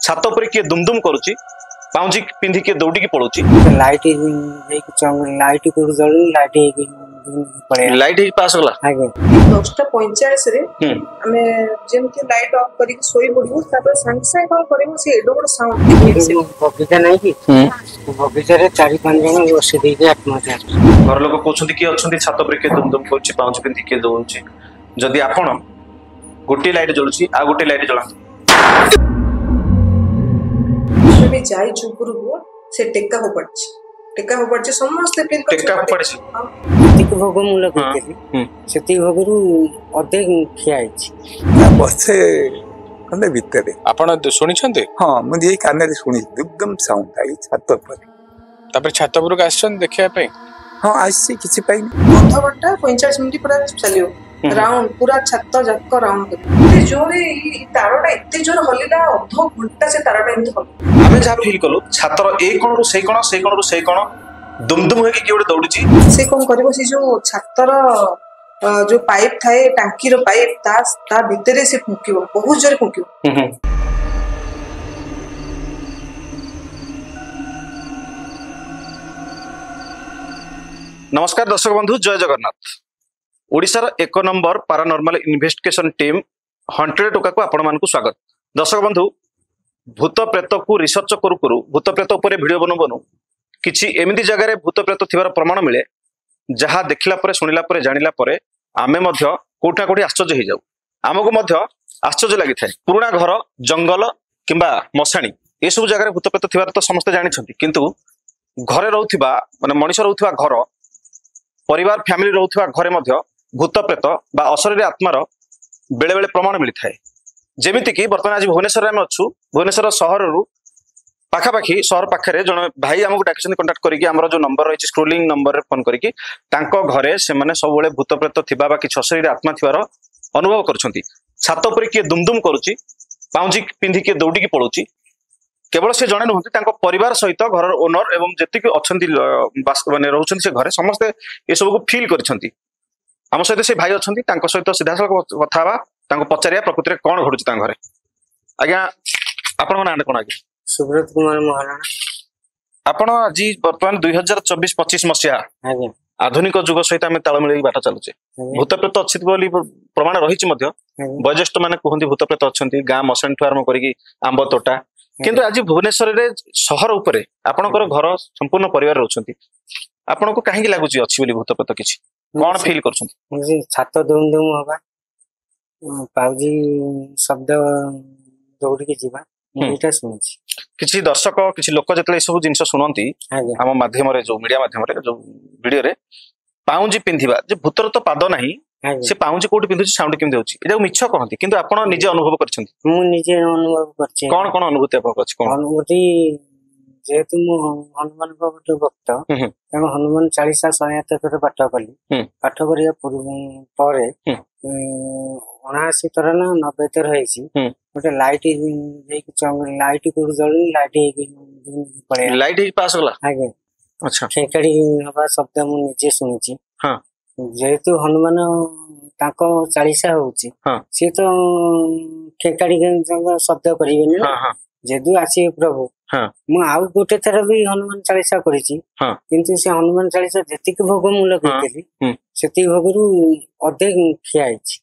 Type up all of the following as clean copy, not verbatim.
छात पर किए दुमदुम करुच्ची पाउजी पिंधि किए दौड़ी पड़ोची लाइट लाइट को जळू लाइट पड़े लाइट ही पास होला आगे 10:45 रे हमें जेमती लाइट ऑफ करी सोई पड़िबो तापर संग संग कॉल करबो से एडो बड़ साउंड बगीचा नहीं कि बगीचा रे 4-5 जन बसी दे के आत्महत्या घर लोग कहउछंती कि अछंती छात पर किए दुमदुम करुच्ची पाउजी पिंधि किए दौड़ची जदि आपण गोटे लाइट जळुची आ गोटे लाइट जळा भी जाई चुपुरु से टेका हो पड़छ समस्त फील टेका हो पड़छ तिक भोग मूल करते सेति भोगरु अधे खिया आइछि बसे कने भितरे आपण सुनि छन्ते हां मु ये काने रे सुनि एकदम साउंड आई छात पर तापर छात पर का आछन देखिया पे हां आइछि किछि पाइ आधा घंटा 45 मिनिट पूरा चलियो राउंड पूरा छत जक राउंड एते जोरे तारटा एते जोर हलिला अध घंटा से तारटा एते हल हमें जहाँ फील कलु छातर ए कोण रु से कोण से कोण रु से कोण दुमदुम होके कि ओडे दौड़ुची से कोन करबो से जो छातर जो पाइप थाए टांकी रो पाइप ता भीतरे से फुकियो बहुत जोरे फुकियो नमस्कार दर्शक बंधु जय जगन्नाथ ओडिशार 1 number paranormal investigation team haunted टोका को आपण मानकु स्वागत दर्शक बंधु भूत प्रेत को रिसर्च करू करू भूत प्रेत ऊपर वीडियो बनू बनू किछि एमिति जगह रे भूत प्रेत थिबार प्रमाण मिले जहा देखिला परे सुनिला परे जानिला परे आमे मध्य कोठा कोठी आश्चर्य हो जाऊ आमको मध्य आश्चर्य लागि थाए पुराना घर जंगल किंबा मशाणी ए सब जगह रे भूत प्रेत थिबार तो समस्त जानि छथि किंतु घरे रहउथिबा माने मनुष्य रहउथिबा घर परिवार फैमिली रहउथिबा घरे मध्य भूत प्रेत बा अशरीर आत्मार बेले बेले प्रमाण मिली थाए जेमिति कि बर्तमान आज भुवनेश्वर में अच्छु भुवनेश्वर सहर रु पाखापाखि सहर पाखे जन भाई आमको डाकिछन कांटेक्ट करिकि हमर जो नंबर रही स्क्रोलिंग नंबर रे फोन करिकि तांको घरे से माने सब बेले भूत प्रेत थिबा बा कि अशरीर आत्मा थिबार अनुभव करछंती छात पर किए दुमदुम करूची पाउजी पिंधि किए दौड़ी पड़ोची केवल से जणे नहंती तांको परिवार सहित घर ओनर एवं जेतिक अछंती माने रहउछंती से घरे समस्त ए सब को फील करछंती आम सहित से भाई अच्छा सहित सीधासख कथा तांको पचारिया प्रकृति कौन घटुची तांको घरे आज्ञा आपण ना कौन आज्ञा सुब्रत कुमार महाराणा आपण आज वर्तमान 2024-25 मसीहा आधुनिक जुग सहित आम ताल मिल बाट चलुचे भूत प्रेत अच्छी बोली प्रमाण रही वयोज्येष्ठ मैंने कहते भूत प्रेत अच्छा गाँ मशाणी ठू आरंभ करी आंब तोटा किंतु आज भुवनेश्वर रे सहर उपरे आपणकर घर संपूर्ण परिवार रोचंती आपन को काहे लागुची अछि बोली भूत प्रेत किछि कौन फील करछंती छात दुम होगा पाउजी शब्द दौड़ी के जीवा एटा सुनछि किछि दर्शक किछि लोक जतले सब जिंस सुनंती हम माध्यम रे जो मीडिया माध्यम रे जो वीडियो रे पाउजी पिंधिबा जे भूतर तो पाद नाही से पाउजी कोठी पिंधुछि साउंड केमते होछि एटा मिछ कहंती किंतु आपण निजे अनुभव करछंती मु निजे अनुभव करछि कोन कोन अनुभूति आपण करछि कोन अनुभूति जेहेतु मु हनुमान गोटे भक्त हनुमान 40-108 थर पाठ कली पाठ करिया पर 79 थर ना 90 थर होइछि गोटे लाइट लाइट को जळू लाइट पड़े लाइट ही पास होला आगे अच्छा खेकड़ी हवा शब्द मु निजे सुनिछि हां जेहेतु हनुमान ताको 40 होउछि से तो खेकड़ी शब्द करिवेनी हां हां जेदु आसी प्रभु मु आउ गोटे थर भी हनुमान 40 करिछि किंतु से हनुमान 40 जेतिक भोग मूल करतेली सेति भोगरु अधे खिया आइछि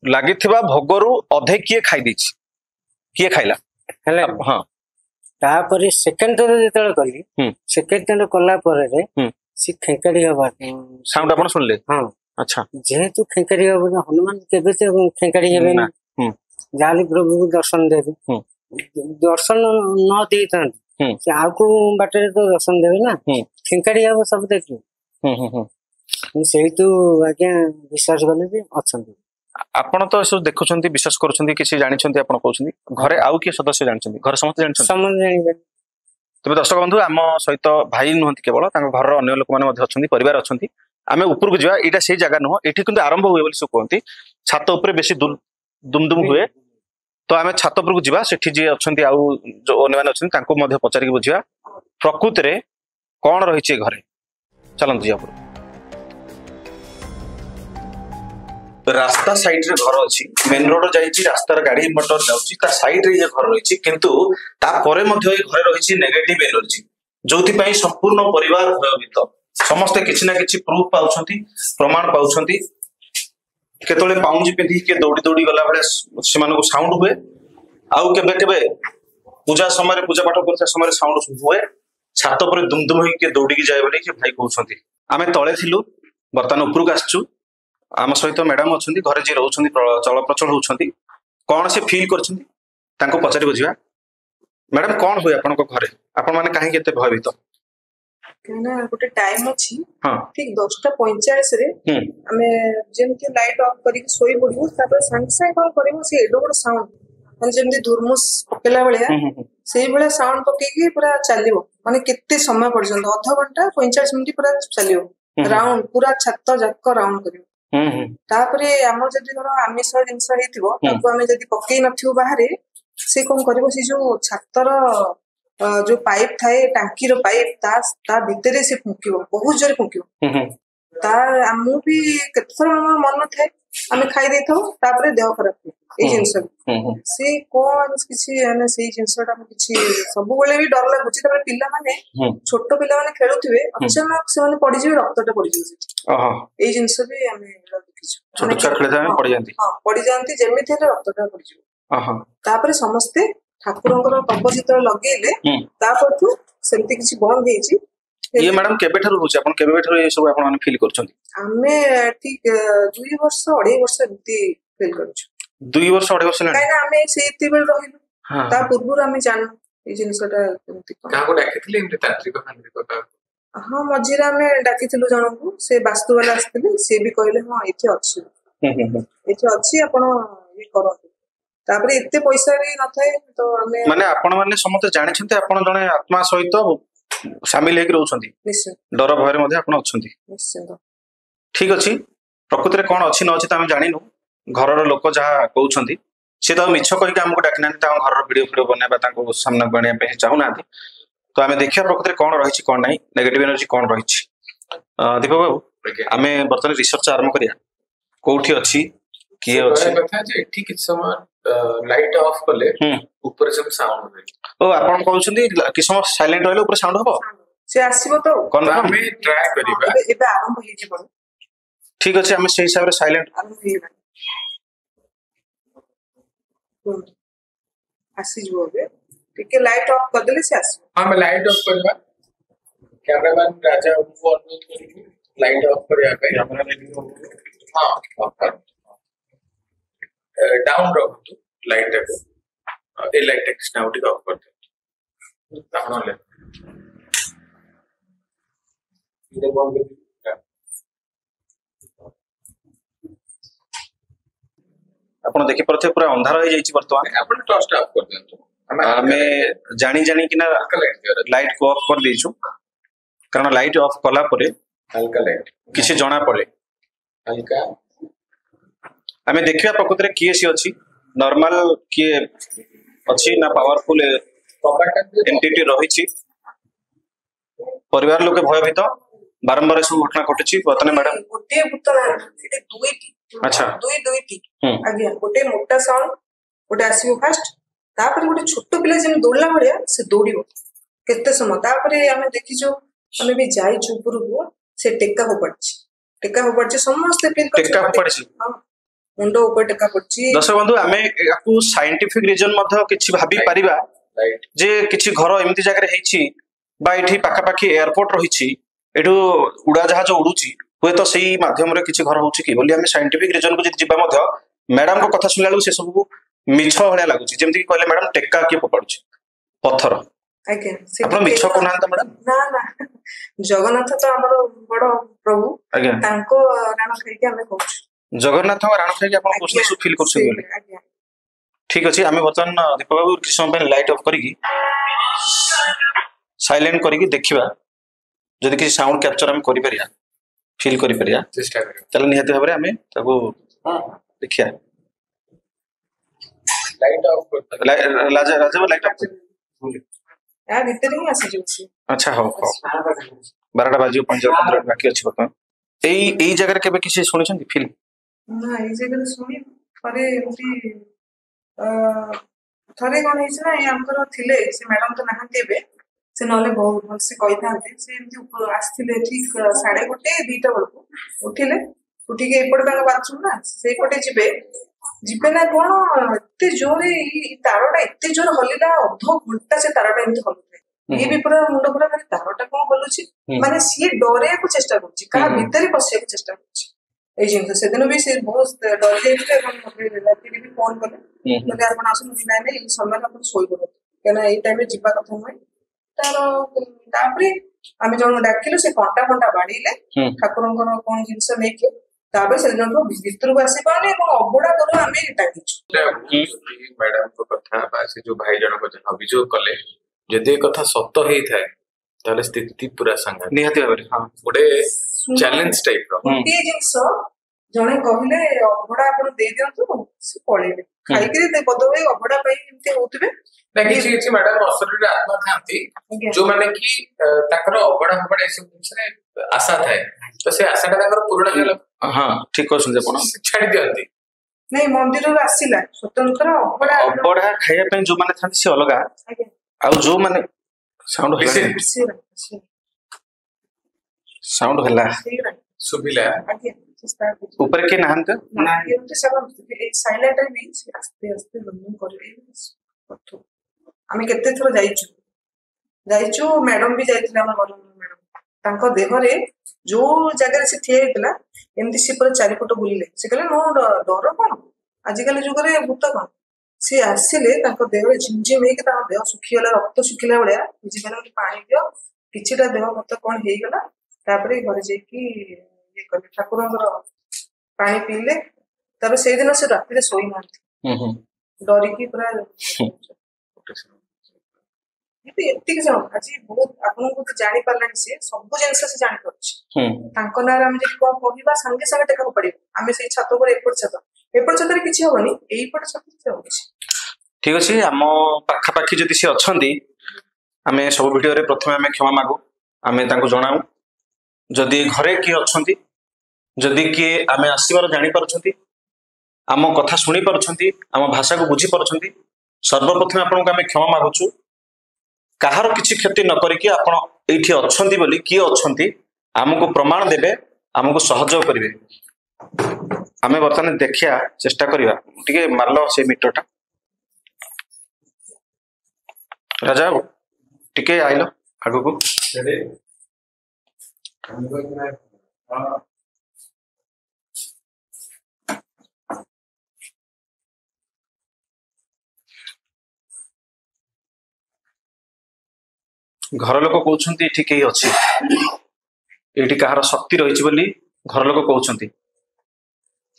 लागिथिबा भोगरु अधे किए खाइ दिछि किए खाइला हला हां तापरे सेकंड थर जेतल कली सेकंड थर कला परे रे से खेकड़ी हवा साउंड आपण सुनले हां अच्छा जेहेतु खेकड़ी हवा हनुमान केबे ते खेकड़ी हेबे ना जाली प्रभु को दर्शन देबे दर्शन न देता से आउ बाटे तो दर्शन देवे ना खेकड़ी हम सब देखिए से तो आज्ञा विश्वास कले भी अच्छा आपण तो सब देखुछंती विश्वास करूछंती किछि जानिछंती आपण कहउछंती घरे आउ के सदस्य जानिछंती घर समस्त जानिछंती समझ जानिबे तबे दर्शक बंधु आम सहित भाई नहंती केवल तांको घर अन्य लोक माने मध्ये अछंती परिवार अछंती आमे ऊपर को जिवा एटा सेही जगह न एठी किंतु आरंभ होय बोली सो कहंती छात ऊपर बेसी दुमदुम हुए तो आमे छात ऊपर को जिवा सेठी जे अछंती आउ जो अन्य माने अछंती तांको मध्ये पचारि बुझिया प्रकृति रे कोन रहिछि घरे चलंत जिया ରାସ୍ତା ସାଇଡ୍ ରେ ଘର ଅଛି, ମେନ୍ ରୋଡ ଯାଇଛି, ରାସ୍ତାର ଗାଡି ମଟର ଯାଉଛି, ତା ସାଇଡ୍ ରେ ଇଏ ଘର ରହିଛି, କିନ୍ତୁ ତାପରେ ମଧ୍ୟ ଏ ଘରେ ରହିଛି ନେଗେଟିଭ ଏନର୍ଜି, ଯୋଉଥିପାଇଁ ସମ୍ପୂର୍ଣ୍ଣ ପରିବାର ଭୟଭୀତ। ସମସ୍ତେ କିଛି ନା କିଛି ପ୍ରୁଫ ପାଉଛନ୍ତି, ପ୍ରମାଣ ପାଉଛନ୍ତି। କେତେବେଳେ ପାଉଁଜି ପିନ୍ଧିକି କିଏ ଦୌଡ଼ି ଦୌଡ଼ି ଗଲା ବେଳେ ସେମାନଙ୍କୁ ସାଉଣ୍ଡ ହୁଏ, ଆଉ କେବେ କେବେ ପୂଜା ସମୟରେ ପୂଜା ପାଠ କରୁଥିବା ସମୟରେ ସାଉଣ୍ଡ ହୁଏ, ଛାତ ଉପରେ ଦୁମ ଦୁମ ହେଇକି କିଏ ଦୌଡ଼ିକି ଯାଏ ବୋଲି କିଏ ଭାଇ କହୁଛନ୍ତି। ଆମେ ତଳେ ଥିଲୁ, ବର୍ତ୍ତମାନ ଉପରକୁ ଆସିଛୁ। ଆମ ସହିତ ମ୍ୟାଡାମ ଅଛନ୍ତି, ଘରେ ଯିଏ ରହୁଛନ୍ତି, ଚଳପ୍ରଚଳ ହଉଛନ୍ତି, କଣ ସେ ଫିଲ୍ କରିଛନ୍ତି ତାଙ୍କୁ ପଚାରି ବୁଝିବା। ମ୍ୟାଡାମ କଣ ହୁଏ ଆପଣଙ୍କ ଘରେ, ଆପଣ ମାନେ କାହିଁକି ଏତେ ଭୟଭୀତ? କାହିଁକିନା ଗୋଟେ ଟାଇମ ଅଛି, ହଁ ଠିକ 10:45 ରେ ଆମେ ଯେମିତି ଲାଇଟ୍ ଅଫ୍ କରିକି ଶୋଇ ପଡିବୁ, ତାପରେ ସାଙ୍ଗେ ସାଙ୍ଗେ କଣ କରିବୁ, ସେ ଏଡେ ବଡ ସାଉଣ୍ଡ ମାନେ ଯେମିତି ଧୁର୍ମୁସ ପକେଇଲା ଭଳିଆ ସେଇଭଳିଆ ସାଉଣ୍ଡ ପକେଇକି ପୁରା ଚାଲିବ, ମାନେ କେତେ ସମୟ ପର୍ଯ୍ୟନ୍ତ, ଅଧଘଣ୍ଟା 45 ମିନିଟ୍ ପୁରା ଚାଲିବ, ରାଉଣ୍ଡ ପୁରା ଛାତ ଯାକ ରାଉଣ୍ଡ କରିବ। ତାପରେ ଆମର ଯଦି ଧର ଆମିଷ ଜିନିଷ ହେଇଥିବ, ତାକୁ ଆମେ ଯଦି ପକେଇ ନଥିବୁ ବାହାରେ, ସେ କଣ କରିବ, ସେ ଯୋଉ ଛାତର ଯୋଉ ପାଇପ୍ ଥାଏ, ଟାଙ୍କିର ପାଇପ୍, ତା ଭିତରେ ସେ ଫୁଙ୍କିବ, ବହୁତ ଜୋରେ ଫୁଙ୍କିବ। ମୁଁ ବି କେତେଥର ମୋର ମନ ଥାଏ, ଆମେ ଖାଇ ଦେଇଥାଉ, ତାପରେ ଦେହ ଖରାପ ହୁଏ ଏଇ ଜିନିଷ। ସେ କଣ କିଛି ମାନେ ସେଇ ଜିନିଷଟା କିଛି ସବୁବେଳେ ବି ଡର ଲାଗୁଛି। ତାପରେ ପିଲାମାନେ, ଛୋଟ ପିଲାମାନେ ଖେଳୁଥିବେ, ଅଚାନକ ସେମାନେ ପଡିଯିବେ, ରକ୍ତଟା ପଡିଯିବ ସେଠି। ଏଇ ଜିନିଷ ବି ଆମେ ଦେଖିଛୁ, ପଡିଯାଆନ୍ତି, ଯେମିତି ହେଲେ ରକ୍ତଟା ପଡିଯିବ। ତାପରେ ସମସ୍ତେ ଠାକୁରଙ୍କର କବ ଯେତେବେଳେ ଲଗେଇଲେ, ତାପରଠୁ ସେମିତି କିଛି ବନ୍ଦ ହେଇଛି। ଇଏ ମ୍ୟାଡାମ କେବେଠାରୁ ହଉଛି, ଆପଣ କେବେଠାରୁ ଏ ସବୁ ଆପଣ ମାନେ ଫିଲ୍ କରୁଛନ୍ତି? ଆମେ ଠିକ 2 ବର୍ଷ 2.5 ବର୍ଷ ଏମିତି ଫିଲ୍ କରୁଛୁ। 2 ବର୍ଷ 2.5 ବର୍ଷ କାହିଁକିନା ଆମେ ସେତେବେଳେ ରହିଲୁ, ତା ପୂର୍ବରୁ ଆମେ ଜାଣିନୁ ଏଇ ଜିନିଷଟା କେମିତି। କାହାକୁ ଡାକିଥିଲେ ଏମିତି ତାନ୍ତ୍ରିକ ଫାନ୍ତ୍ରିକ? ହଁ, ମଝିରେ ଆମେ ଡାକିଥିଲୁ ଜଣଙ୍କୁ, ସେ ବାସ୍ତୁ ବାଲା ଆସିଥିଲେ, ସିଏ ବି କହିଲେ ହଁ ଏଠି ଅଛି, ଏଠି ଅଛି, ଆପଣ ଇଏ କରନ୍ତୁ। ତାପରେ ଏତେ ପଇସା ବି ନଥାଏ, ତ ଆମେ ମାନେ ଆପଣ ମାନେ ସମସ୍ତେ ଜାଣିଛନ୍ତି ଆପଣ ଜଣେ ଆତ୍ମା ସହିତ ସାମିଲ ହେଇକି ରହୁଛନ୍ତି, ଡର ଭୟରେ ମଧ୍ୟ ଆପଣ ଅଛନ୍ତି। ଠିକ ଅଛି, ପ୍ରକୃତିରେ କଣ ଅଛି ନ ଅଛି ତ ଆମେ ଜାଣିନୁ, ଘରର ଲୋକ ଯାହା କହୁଛନ୍ତି, ସେ ତ ମିଛ କହିକି ଆମକୁ ଡାକିନାହାନ୍ତି, ତାଙ୍କ ଘରର ଭିଡିଓ ବନେଇବା, ତାଙ୍କୁ ସାମ୍ନାକୁ ଆଣିବା ପାଇଁ ଚାହୁଁନାହାନ୍ତି। ତ ଆମେ ଦେଖିବା ପ୍ରକୃତିରେ କଣ ରହିଛି କଣ ନାହିଁ, ନେଗେଟିଭ ଏନର୍ଜି କଣ ରହିଛି। ଦୀପକ ବାବୁ, ଆମେ ବର୍ତ୍ତମାନ ରିସର୍ଚ୍ଚ ଆରମ୍ଭ କରିବା, କୋଉଠି ଅଛି, କିଏ ଅଛି। ଏଠି କିଛି ସମୟ ଲାଇଟ୍ ଅଫ୍ କଲେ ଉପରେ ସବୁ ସାଉଣ୍ଡ ହୁଏ। ଓ ଆପଣ କହୁଛନ୍ତି କିଛି ସମୟ ସାଇଲେଣ୍ଟ ରହିଲେ ଉପରେ ସାଉଣ୍ଡ ହବ, ସେ ଆସିବ ତ ଆମେ ଟ୍ରାଏ କରିବା। ଏବେ ଆରମ୍ଭ ହେଇଯିବ। ଠିକ ଅଛି, ଆମେ ସେଇ ହିସାବରେ ସାଇଲେଣ୍ଟ ଆସିଯିବ। ଏବେ ଟିକେ ଲାଇଟ୍ ଅଫ୍ କରିଦେଲେ ସେ ଆସିବ। ଆମେ ଲାଇଟ୍ ଅଫ୍ କରିବା, କ୍ୟାମେରାମ୍ୟାନ ରାଜା ବାବୁଙ୍କୁ ଅନୁରୋଧ କରିବୁ ଲାଇଟ୍ ଅଫ୍ କରିବା ପାଇଁ। ହଁ, ଡାଉନ୍ ରଖନ୍ତୁ ଲାଇଟ୍ ଟାକୁ, ଏ ଲାଇଟ୍ ଟାକୁ ସ୍ନାଉ ଟିକେ ଅଫ୍ କରିଦିଅନ୍ତୁ। ଆପଣ ଦେଖିପାରୁଥିବେ ପୁରା ଅନ୍ଧାର ହେଇଯାଇଛି ବର୍ତ୍ତମାନ। ଆପଣ ଟର୍ଚ୍ଚ ଅଫ୍ କରିଦିଅନ୍ତୁ। ଆମେ ଜାଣିକିନା ଲାଇଟ୍ କୁ ଅଫ୍ କରିଦେଇଛୁ, କାରଣ ଲାଇଟ୍ ଅଫ୍ କଲା ପରେ ହାଲକା ଲାଇଟ୍ କିଛି ଜଣା ପଡେ। ହାଲକା ଆମେ ଦେଖିବା ପ୍ରକୃତିରେ କିଏ ସିଏ ଅଛି, ନର୍ମାଲ କିଏ ଅଛି ନା ପାୱାରଫୁଲ ଏଣ୍ଟିଟି ରହିଛି। ପରିବାର ଲୋକେ ଭୟଭୀତ, ବାରମ୍ବାର ସବୁ ଘଟଣା ଘଟୁଛି। ବର୍ତ୍ତମାନ ମ୍ୟାଡାମ ଗୋଟିଏ ଭୂତ ନାହାନ୍ତି, ଦୁଇଟି। ଆଚ୍ଛା, ଦୁଇଟି ଆଜ୍ଞା, ଗୋଟେ ମୋଟା ସାଉଣ୍ଡ ଗୋଟେ ଆସିବ ଫାଷ୍ଟ, ତାପରେ ଗୋଟେ ଛୋଟ ପିଲା ଯେମିତି ଦୌଡିଲା ଭଳିଆ ସେ ଦୌଡିବ କେତେ ସମୟ, ତାପରେ ଆମେ ଦେଖିଛୁ, ଆମେ ବି ଯାଇଛୁ ଉପରକୁ, ସେ ଟେକା ଫୋପାଡିଛି, ସମସ୍ତେ ମୁଣ୍ଡ ଉପରେ ଟେକା ପଡିଛି। ଦର୍ଶକ ବନ୍ଧୁ, ଆମେ ୟାକୁ ସାଇଣ୍ଟିଫିକ ରିଜନ ମଧ୍ୟ କିଛି ଭାବି ପାରିବା ଯେ କିଛି ଘର ଏମିତି ଜାଗାରେ ହେଇଛି, ବା ଏଠି ପାଖାପାଖି ଏୟାରପୋର୍ଟ ରହିଛି, ଏଠୁ ଉଡାଜାହାଜ ଉଡୁଛି, ହୁଏତ ସେଇ ମାଧ୍ୟମରେ କିଛି ଘର ହଉଛି କି ବୋଲି ଆମେ ସାଇଣ୍ଟିଫିକ ରିଜନକୁ ଯଦି ଯିବା ମଧ୍ୟ ମ୍ୟାଡାମଙ୍କ କଥା ଶୁଣିଲା ବେଳକୁ ସେ ସବୁ ମିଛ ଭଳିଆ ଲାଗୁଛି। ଯେମିତି କହିଲେ ମ୍ୟାଡାମ, ଟେକା କିଏ ଫୋପାଡୁଛି, ପଥର। ଆଜ୍ଞା, ଆପଣ ମିଛ କହୁନାହାନ୍ତି ତ ମ୍ୟାଡାମ? ନା, ଜଗନ୍ନାଥ ତ ଆମର ବଡ ପ୍ରଭୁ, ଆଜ୍ଞା, ତାଙ୍କ ରାଣ ଖାଇକି ଆମେ କହୁଛୁ, ଜଗନ୍ନାଥଙ୍କ ରାଣ ଖାଇକି ଆପଣ ଫିଲ୍ କରୁଛନ୍ତି ବୋଲି। ଠିକ ଅଛି, ଆମେ ବର୍ତ୍ତମାନ ଦୀପକ ବାବୁ କିଛି ସମୟ ପାଇଁ ଲାଇଟ୍ ଅଫ୍ କରିକି ସାଇଲେଣ୍ଟ କରିକି ଦେଖିବା, ଯଦି କିଛି ସାଉଣ୍ଡ କ୍ୟାପଚର ଆମେ କରିପାରିବା, ଫିଲ୍ କରିପାରିବା, ଚେଷ୍ଟା କରିବା, ତାହେଲେ ନିହାତି ଭାବରେ ଆମେ ତାକୁ ଦେଖିବା। ଲାଇଟ୍ ଅଫ୍ ଆଚ୍ଛା, ହଉ, 12ଟା ବାଜିବ 15 ବାକି ଅଛି ବର୍ତ୍ତମାନ। ଏଇ ଜାଗାରେ କେବେ କିଛି ଶୁଣିଛନ୍ତି ଫିଲ୍? ନା ଏଇ ଜାଗାରେ ଶୁଣି ଥରେ ଏମିତି ଥରେ କଣ ହେଇଛି ନା ଏଇ ଆମର ଥିଲେ ସେ ମ୍ୟାଡାମ ତ ନାହାନ୍ତି ଏବେ, ସେ ନହେଲେ ବହୁତ ଭଲସେ କହିଥାନ୍ତେ। ସେ ଏମିତି ଆସିଥିଲେ ଠିକ 1:30-2ଟା ବେଳକୁ ଉଠିଲେ, ଉଠିକି ଏପଟେ ତାଙ୍କ ବାଥରୁମ ନା ସେଇପଟେ ଯିବେ ଯିବେ ନା କଣ ଏତେ ଜୋରେ ଏଇ ତାରଟା ଏତେ ଜୋରେ ହଲିଲା, ଅଧଘଣ୍ଟା ସେ ତାରଟା ଏମିତି ହଲୁଥାଏ। ଇଏ ବି ପୁରା ମୁଣ୍ଡ ପୁରା ମାନେ ତାରଟା କଣ ହଲୁଛି, ମାନେ ସିଏ ଡରେଇବାକୁ ଚେଷ୍ଟା କରୁଛି, କାହା ଭିତରେ ପଶିବାକୁ ଚେଷ୍ଟା କରୁଛି ଏଇ ଜିନିଷ। ସେଦିନ ବି ସେ ବହୁତ ଡରି ଯାଇଥିଲେ ଏବଂ ରାତିରେ ବି ଫୋନ କଲେ, କହିଲେ ଆପଣ ଆସନ୍ତୁ। ନାଇଁ ନାଇଁ ଏଇ ସମୟରେ ଆପଣ ଶୋଇପଡ଼ନ୍ତୁ, କାହିଁକିନା ଏଇ ଟାଇମରେ ଯିବା କଥା ନୁହେଁ। ତାପରେ ଆମେ ଜଣକୁ ଡାକିଲୁ, ସେ କଣ୍ଟା ବାଡେଇଲେ ଠାକୁରଙ୍କର କଣ ଜିନିଷ ନେଇକି। ତାପରେ ସେଦିନଠୁ ଭିତରକୁ ଆସିପାରୁନି ଏବଂ ଅବଢା କରୁ ଆମେ ଡାକିଛୁ। ମ୍ୟାଡାମଙ୍କ କଥା ବା ସେ ଯୋଉ ଭାଇ ଜଣକ ଅଭିଯୋଗ କଲେ, ଯଦି ଏ କଥା ସତ ହେଇଥାଏ ତାହେଲେ ସ୍ଥିତି ପୁରା ସାଂଘାତିକ। ନିହାତି ଭାବରେ ଗୋଟେ ଚ୍ୟାଲେଞ୍ଜ ଟାଇପ ର। ଗୋଟିଏ ଜିନିଷ ଜଣେ କହିଲେ ଅବଢା ଆପଣ ଦେଇଦିଅନ୍ତୁ, ସେ ପଳେଇବେ ଖାଇକିରି ବୋଧହୁଏ ଅବଢା ପାଇଁ ଏମିତି ହଉଥିବେ। କିଛି କିଛି ମ୍ୟାଡାମ ଅସରରେ ଆତ୍ମା ଥାନ୍ତି, ଯୋଉମାନେ କି ତାଙ୍କର ଅବଢା ଫବଢା ଏସବୁ ଜିନିଷରେ ଆଶା ଥାଏ, ତ ସେ ଆଶାଟା ତାଙ୍କର ପୂରଣ ହେଇଗଲା। ହଁ ଠିକ କହୁଛନ୍ତି ଆପଣ, ଛାଡି ଦିଅନ୍ତି। ନାଇଁ ମନ୍ଦିରରୁ ଆସିଲା ସ୍ୱତନ୍ତ୍ର ଅବଢା ଖାଇବା ପାଇଁ ଯୋଉମାନେ ଥାନ୍ତି ସେ ଅଲଗା, ଆଉ ଯୋଉମାନେ ସାଉଣ୍ଡ ହେଲା ଶୁଭିଲା ଉପରେ କିଏ ନାହାନ୍ତି ସାଇଲେଣ୍ଟ ବି ଆସ୍ତେ ଆସ୍ତେ କରିବେ। ଆମେ କେତେ ଥର ଯାଇଛୁ, ମ୍ୟାଡମ ବି ଯାଇଥିଲେ, ଆମ ମ୍ୟାଡମ ତାଙ୍କ ଦେହରେ ଯୋଉ ଜାଗାରେ ସେ ଠିଆ ହେଇଥିଲା ଏମିତି ସେ ପୁରା ଚାରିପଟ ବୁଲିଲେ। ସେ କହିଲେ ମୋ ଡର କଣ, ଆଜିକାଲି ଯୁଗରେ ଭୂତ କଣ। ସିଏ ଆସିଲେ ତାଙ୍କ ଦେହରେ ଝିମଝିମ ହେଇକି ତାଙ୍କ ଦେହ ଶୁଖିଗଲା, ରକ୍ତ ଶୁଖିଲା ଭଳିଆ ବୁଝିଗଲା। ପାଣି ଦିଅ, କିଛିଟା ଦେହ ମତ କଣ ହେଇଗଲା। ତାପରେ ଘରେ ଯାଇକି ଇଏ କଲେ, ଠାକୁରଙ୍କର ପାଣି ପିଇଲେ। ତାପରେ ସେଇଦିନ ସେ ରାତିରେ ଶୋଇନାହାନ୍ତି, ଡରିକି ପୁରା। ଏତିକି ଜଣ ଆଜି ବହୁତ ଆପଣଙ୍କୁ ତ ଜାଣିପାରିଲାନି, ସିଏ ସବୁ ଜିନିଷ ସେ ଜାଣିପାରୁଛି। ତାଙ୍କ ନାଁରେ ଆମେ ଯଦି କଣ କହିବା ସାଙ୍ଗେ ସାଙ୍ଗେ ଟେକାକୁ ପଡିବ। ଆମେ ସେଇ ଛାତ ଉପରେ ଏପଟ ଛାତରେ କିଛି ହବନି, ଏଇପଟ ଛାତ ହଉଛି। ଠିକ ଅଛି, ଆମ ପାଖାପାଖି ଯଦି ସେ ଅଛନ୍ତି ଆମେ ସବୁ ଭିଡିଓରେ ପ୍ରଥମେ ଆମେ କ୍ଷମା ମାଗୁ, ଆମେ ତାଙ୍କୁ ଜଣାଉ। ଯଦି ଘରେ କିଏ ଅଛନ୍ତି, ଯଦି କିଏ ଆମେ ଆସିବାର ଜାଣିପାରୁଛନ୍ତି, ଆମ କଥା ଶୁଣି ପାରୁଛନ୍ତି, ଆମ ଭାଷାକୁ ବୁଝି ପାରୁଛନ୍ତି, ସର୍ବପ୍ରଥମେ ଆପଣଙ୍କୁ ଆମେ କ୍ଷମା ମାଗୁଛୁ। କାହାର କିଛି କ୍ଷତି ନ କରିକି ଆପଣ ଏଇଠି ଅଛନ୍ତି ବୋଲି, କିଏ ଅଛନ୍ତି ଆମକୁ ପ୍ରମାଣ ଦେବେ, ଆମକୁ ସହଯୋଗ କରିବେ। ଆମେ ବର୍ତ୍ତମାନ ଦେଖିବା ଚେଷ୍ଟା କରିବା। ଟିକେ ମାରିଲ ସେ ମିଟରଟା ରାଜା, ଟିକେ ଆଇଲ ଆଗକୁ। ଘର ଲୋକ କହୁଛନ୍ତି ଏଠି କେହି ଅଛି, ଏଇଠି କାହାର ଶକ୍ତି ରହିଛି ବୋଲି ଘର ଲୋକ କହୁଛନ୍ତି।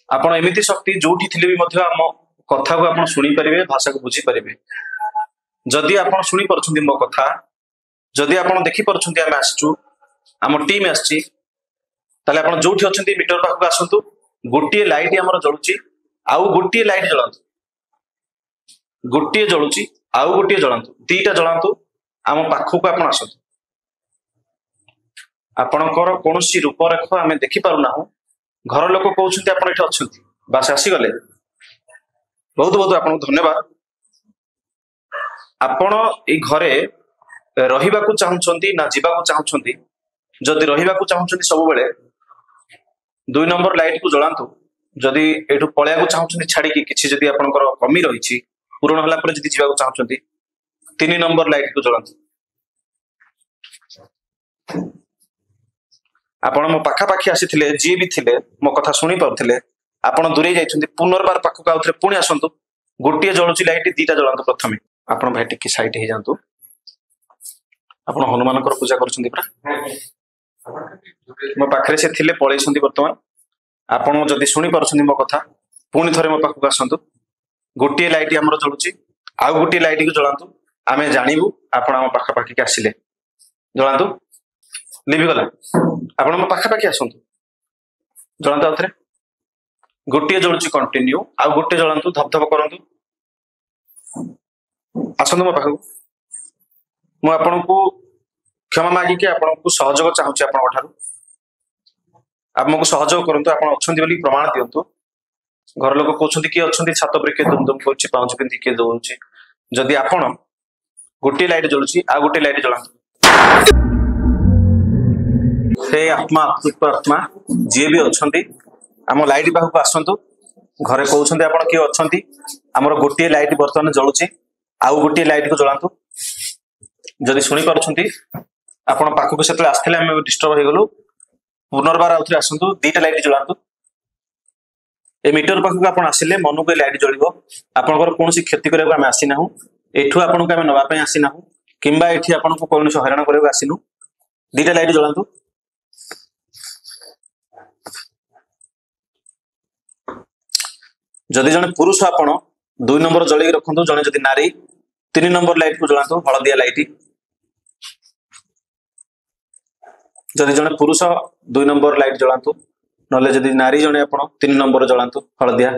ଆପଣ ଏମିତି ଶକ୍ତି ଯୋଉଠି ଥିଲେ ବି ମଧ୍ୟ ଆମ କଥାକୁ ଆପଣ ଶୁଣିପାରିବେ, ଭାଷାକୁ ବୁଝିପାରିବେ। ଯଦି ଆପଣ ଶୁଣିପାରୁଛନ୍ତି ମୋ କଥା, ଯଦି ଆପଣ ଦେଖିପାରୁଛନ୍ତି ଆମେ ଆସିଛୁ, ଆମ ଟିମ୍ ଆସିଛି, ତାହେଲେ ଆପଣ ଯୋଉଠି ଅଛନ୍ତି ମିଟର ପାଖକୁ ଆସନ୍ତୁ। ଗୋଟିଏ ଲାଇଟ୍ ଆମର ଜଳୁଛି, ଆଉ ଗୋଟିଏ ଲାଇଟ୍ ଜଳାନ୍ତୁ। ଗୋଟିଏ ଜଳୁଛି, ଆଉ ଗୋଟିଏ ଜଳାନ୍ତୁ, 2ଟା ଜଳାନ୍ତୁ। ଆମ ପାଖକୁ ଆପଣ ଆସନ୍ତୁ। ଆପଣଙ୍କର କୌଣସି ରୂପରେଖ ଆମେ ଦେଖିପାରୁନାହୁଁ। ଘର ଲୋକ କହୁଛନ୍ତି ଆପଣ ଏଠି ଅଛନ୍ତି, ବାସ୍ ଆସିଗଲେ। ବହୁତ ବହୁତ ଆପଣଙ୍କୁ ଧନ୍ୟବାଦ। ଆପଣ ଏଇ ଘରେ ରହିବାକୁ ଚାହୁଁଛନ୍ତି ନା ଯିବାକୁ ଚାହୁଁଛନ୍ତି? ଯଦି ରହିବାକୁ ଚାହୁଁଛନ୍ତି ସବୁବେଳେ 2 ନମ୍ବର ଲାଇଟ୍ କୁ ଜଳାନ୍ତୁ। ଯଦି ଏଠୁ ପଳେଇବାକୁ ଚାହୁଁଛନ୍ତି ଛାଡିକି, କିଛି ଯଦି ଆପଣଙ୍କର କମି ରହିଛି, ପୂରଣ ହେଲା ପରେ ଯଦି ଯିବାକୁ ଚାହୁଁଛନ୍ତି, 3 ନମ୍ବର ଲାଇଟ୍ କୁ ଜଳାନ୍ତୁ। ଆପଣ ମୋ ପାଖାପାଖି ଆସିଥିଲେ, ଯିଏ ବି ଥିଲେ ମୋ କଥା ଶୁଣି ପାରୁଥିଲେ, ଆପଣ ଦୂରେଇ ଯାଇଛନ୍ତି, ପୁନର୍ବାର ପାଖକୁ ଆଉଥରେ ପୁଣି ଆସନ୍ତୁ। ଗୋଟିଏ ଜଳୁଛି ଲାଇଟ୍, 2ଟା ଜଳାନ୍ତୁ ପ୍ରଥମେ। ଆପଣ ଭାଇ ଟିକେ ସାଇଡ ହେଇଯାନ୍ତୁ। ଆପଣ ହନୁମାନଙ୍କର ପୂଜା କରୁଛନ୍ତି ପରା? ମୋ ପାଖରେ ସେ ଥିଲେ, ପଳେଇଛନ୍ତି ବର୍ତ୍ତମାନ। ଆପଣ ଯଦି ଶୁଣି ପାରୁଛନ୍ତି ମୋ କଥା, ପୁଣି ଥରେ ମୋ ପାଖକୁ ଆସନ୍ତୁ। ଗୋଟିଏ ଲାଇଟ୍ ଆମର ଜଳୁଛି, ଆଉ ଗୋଟିଏ ଲାଇଟ୍ କୁ ଜଳାନ୍ତୁ। ଆମେ ଜାଣିବୁ ଆପଣ ଆମ ପାଖାପାଖି ଆସିଲେ। ଜଳାନ୍ତୁ। ଲିଭିଗଲା। ଆପଣ ମୋ ପାଖାପାଖି ଆସନ୍ତୁ, ଜଳାନ୍ତୁ ଆଉଥରେ। ଗୋଟିଏ ଜଳୁଛି କଣ୍ଟିନ୍ୟୁ, ଆଉ ଗୋଟେ ଜଳାନ୍ତୁ, ଧପଧପ କରନ୍ତୁ। ଆସନ୍ତୁ ମୋ ପାଖକୁ। ମୁଁ ଆପଣଙ୍କୁ କ୍ଷମା ମାଗିକି ଆପଣଙ୍କୁ ସହଯୋଗ ଚାହୁଁଛି। ଆପଣଙ୍କ ଠାରୁ ଆମକୁ ସହଯୋଗ କରନ୍ତୁ। ଆପଣ ଅଛନ୍ତି ବୋଲି ପ୍ରମାଣ ଦିଅନ୍ତୁ। घर लोक कहते किए अच्छा छात पर किए दुम दुम कर पाउच पिंधि किए दौर जदि आपण गोटे लाइट जलुची आ गोटे लाइट जला हे आत्मा आत्मा जी भी अच्छा आम लाइट पाखक आसतु घरे कहते आप किए अच्छा आमर गोटे लाइट बर्तमान जलुची आउ गोटे लाइट को जलातु जदि शुणी पार्टी आपण पाखक से आसते आम डिस्टर्ब हो गलु पुनर्बार आउ थे आसतु दीटा लाइट जलातु ए मीटर पाखक आप आसिले मन को लाइट जलिब आपंकर कौन क्षति करने आम आसीना एठू आपन को आम नवाई आसीना किंबा एठी आपन को कौन हैरान करने आसीनु दीटा लाइट जलातु जदि जने पुरुष आपण 2 नंबर जलैक रखु जने जदि नारी 3 नंबर लाइट को जलातु हलदिया लाइट जदि जने पुरुष 2 नंबर लाइट जलातु नले जदि नारी जने आपण 3 नंबर जलातु हलदिया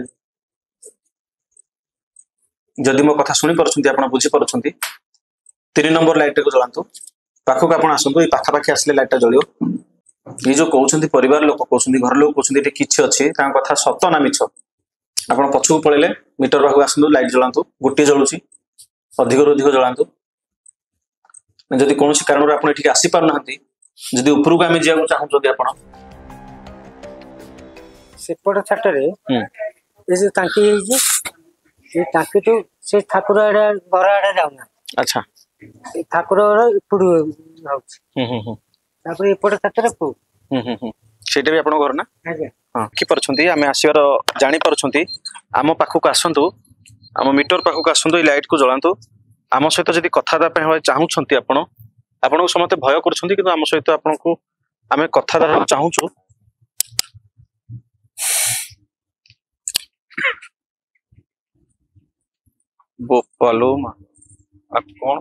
जदि मो कथा शुणी पार्टी आप बुझी पार्टी 3 नंबर लाइट को जलातु पाखक आप आसतु पाखापाखि आसले लाइट जलियो ये जो कहते परिवार लोक कहते घर लोक कहते किसी अच्छे कथा सत ना मिछ आप पछक पड़े मीटर पाखक आसतु लाइट जलातु गोटे जलुची अधिक अधिक जलातु जदि कौन कारण आप आसी पारना जदि उपरको आम जा चाहूँ आप सेपट छाटरे ये जो टांकी ये टांकी तो से ठाकुर आड़े घर आड़े जाऊना अच्छा ठाकुर इपड़ एपट छाटरे सेटा भी आप घर ना हाँ कि आम आसबार जापर आम पाखक आसतु आम मीटर पाखक आसतु ये लाइट को जलातु आम सहित जब कथबार्ता चाहूँगी आपण समस्त भय कर आम सहित आपन को आम कथा चाहूँ बोपालो कौन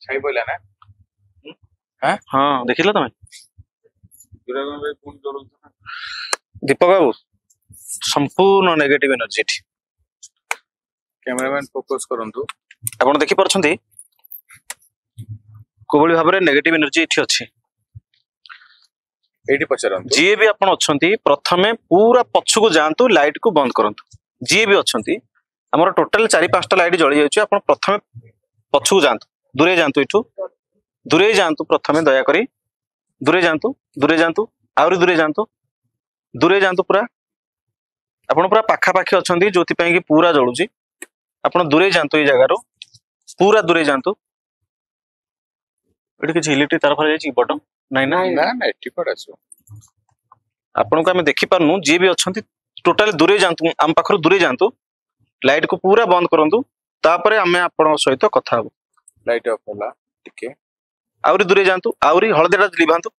छाई पड़ला ना हाँ देखिल तुम दीपक बाबू संपूर्ण नेगेटिव एनर्जी कैमरामैन फोकस करंतु आप देखी पार्टी कोभली भाव में नेगेटिव एनर्जी ये अच्छी एटी पचारंतु जी भी आप प्रथमे पूरा पछकू जातु लाइट को बंद करंतु जी भी अच्छा आम टोटाल 4-5टा लाइट जली जाए आप प्रथमे पछकू जातु दूरे जातु इठू दूरे जातु प्रथमे दयाक दूरे जातु आहरी दूरे जातु पूरा आप पूरा पाखापाखि अच्छा जो कि पूरा जलुची आप दूरे जातु ये जगार पूरा दूरे जातु ये किसी इलेक्ट्रिक तार फार जाए बटन नाई ना ना एटी पड़ आसो आपन को आम देखी पारनु जी भी अच्छा टोटाल दूरे जातु आम पाखर दूरे जातु लाइट को पूरा बंद करूँ तापर आम आप सहित कथा हबो लाइट ऑफ होला टिके आउरी दूरे जातु आउरी हलदिया लिभांतु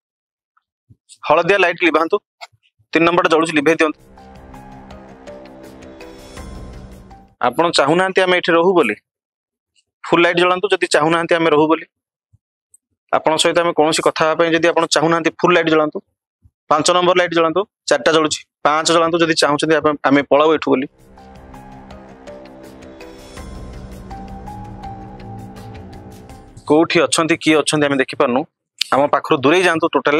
हलदिया लाइट लिभांतु 3 नंबर जलुची लिभे दियंतु आपण चाहूना आम ये रहू बोली फुल लाइट जलांतु जदि चाहूना आम रहू बोली आपण सहित आम कौन कथा जदि आप चाहूना फुल लाइट जलांतु 5 नंबर लाइट जलांतु 4टा जलुची 5 जलांतु जदि चाहूँ आम पलाऊ एठू बोली कौटी अच्छा किए अच्छा आम देखी पार्नु आम पाखर दूरे जातु टोटाल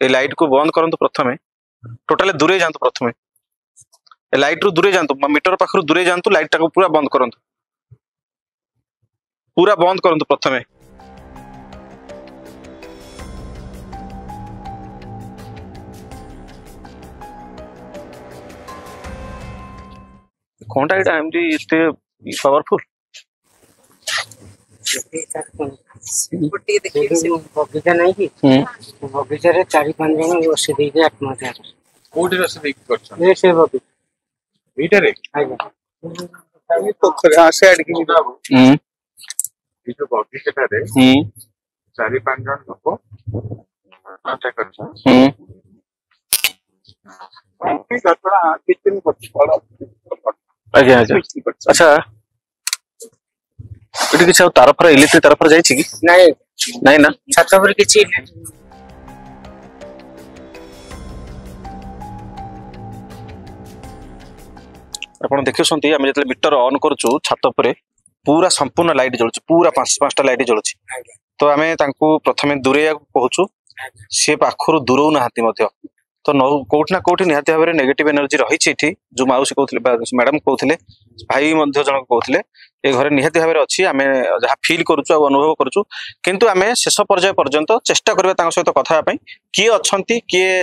ए लाइट को बंद करंतु प्रथमे टोटाल दूरे जातु प्रथमे ए लाइट रु दूरे जातु मीटर पाखर दूरे जातु लाइट को पूरा बंद करंतु प्रथमे कौनटा एटा एमडी इते पावरफुल बगीचा नहीं कि बगीचा 4-5 जन बसी दे आत्महत्या कोठी रस देख करछन ये से बगीचा मीटर रे आज्ञा ये पोखर आसे अड कि बाबू ये जो बगीचा रे 4-5 जन लोक आटा करछन घटना कितनी बड़ा आज्ञा अच्छा ये किसी तार फार इलेक्ट्रिक तार फार जाइए कि नहीं ना छात पर किछि आप देखुंत आम जो मीटर ऑन करुचु छात पर पूरा संपूर्ण लाइट जलुची पूरा 5-5टा लाइट जलुची तो आम प्रथमे दूरे कहूँ सी पाखर दूरऊ ना तो कोठी ना कोठी निहाती भाव में नेगेटिव एनर्जी रही जो माउसी कहते मैडम कहते भाई जन कहते ए घरे निहाती भाव में अच्छी आम जहाँ फिल करुचु अनुभव करुचु किंतु आम शेष पर्याय पर्यंत चेष्टा करबा सहित कथा किए अच्छा किए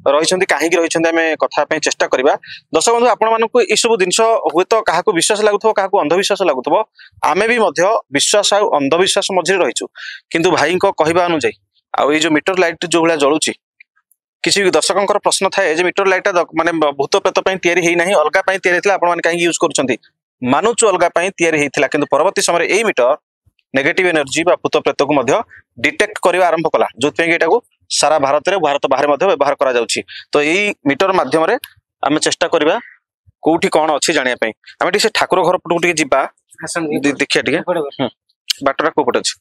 रही कहीं रही आम कथा चेष्टा करवा। दर्शक बंधु आपण मानक यह सब जिन हुए तो क्या विश्वास लगुव क्या अंधविश्वास लगुव आम भी विश्वास आ अंधविश्वास मझे रहीचु किंतु भाई कहवा अनुଯାयी आउ ये जो मीटर लाइट जो भाया जलुची किसी भी दर्शकों प्रश्न थाए जे मीटर लाइट माने भूत प्रेत तैयारी होना अलग तैयारी आपण कहीं यूज कर मानुचु अलग तैयारी होता कि परवर्ती समय यही मीटर नेगेटिव एनर्जी भूत प्रेत को डिटेक्ट करने आरंभ कला जो यहाँ सारा भारत में भारत बाहर व्यवहार करा जाउछि। तो यही मीटर माध्यम आम चेष्टा करवा कोठी कौन अच्छी जानापी आम से ठाकुर घर पटक टे जा देखिए टे बाटरा को पटे अच्छे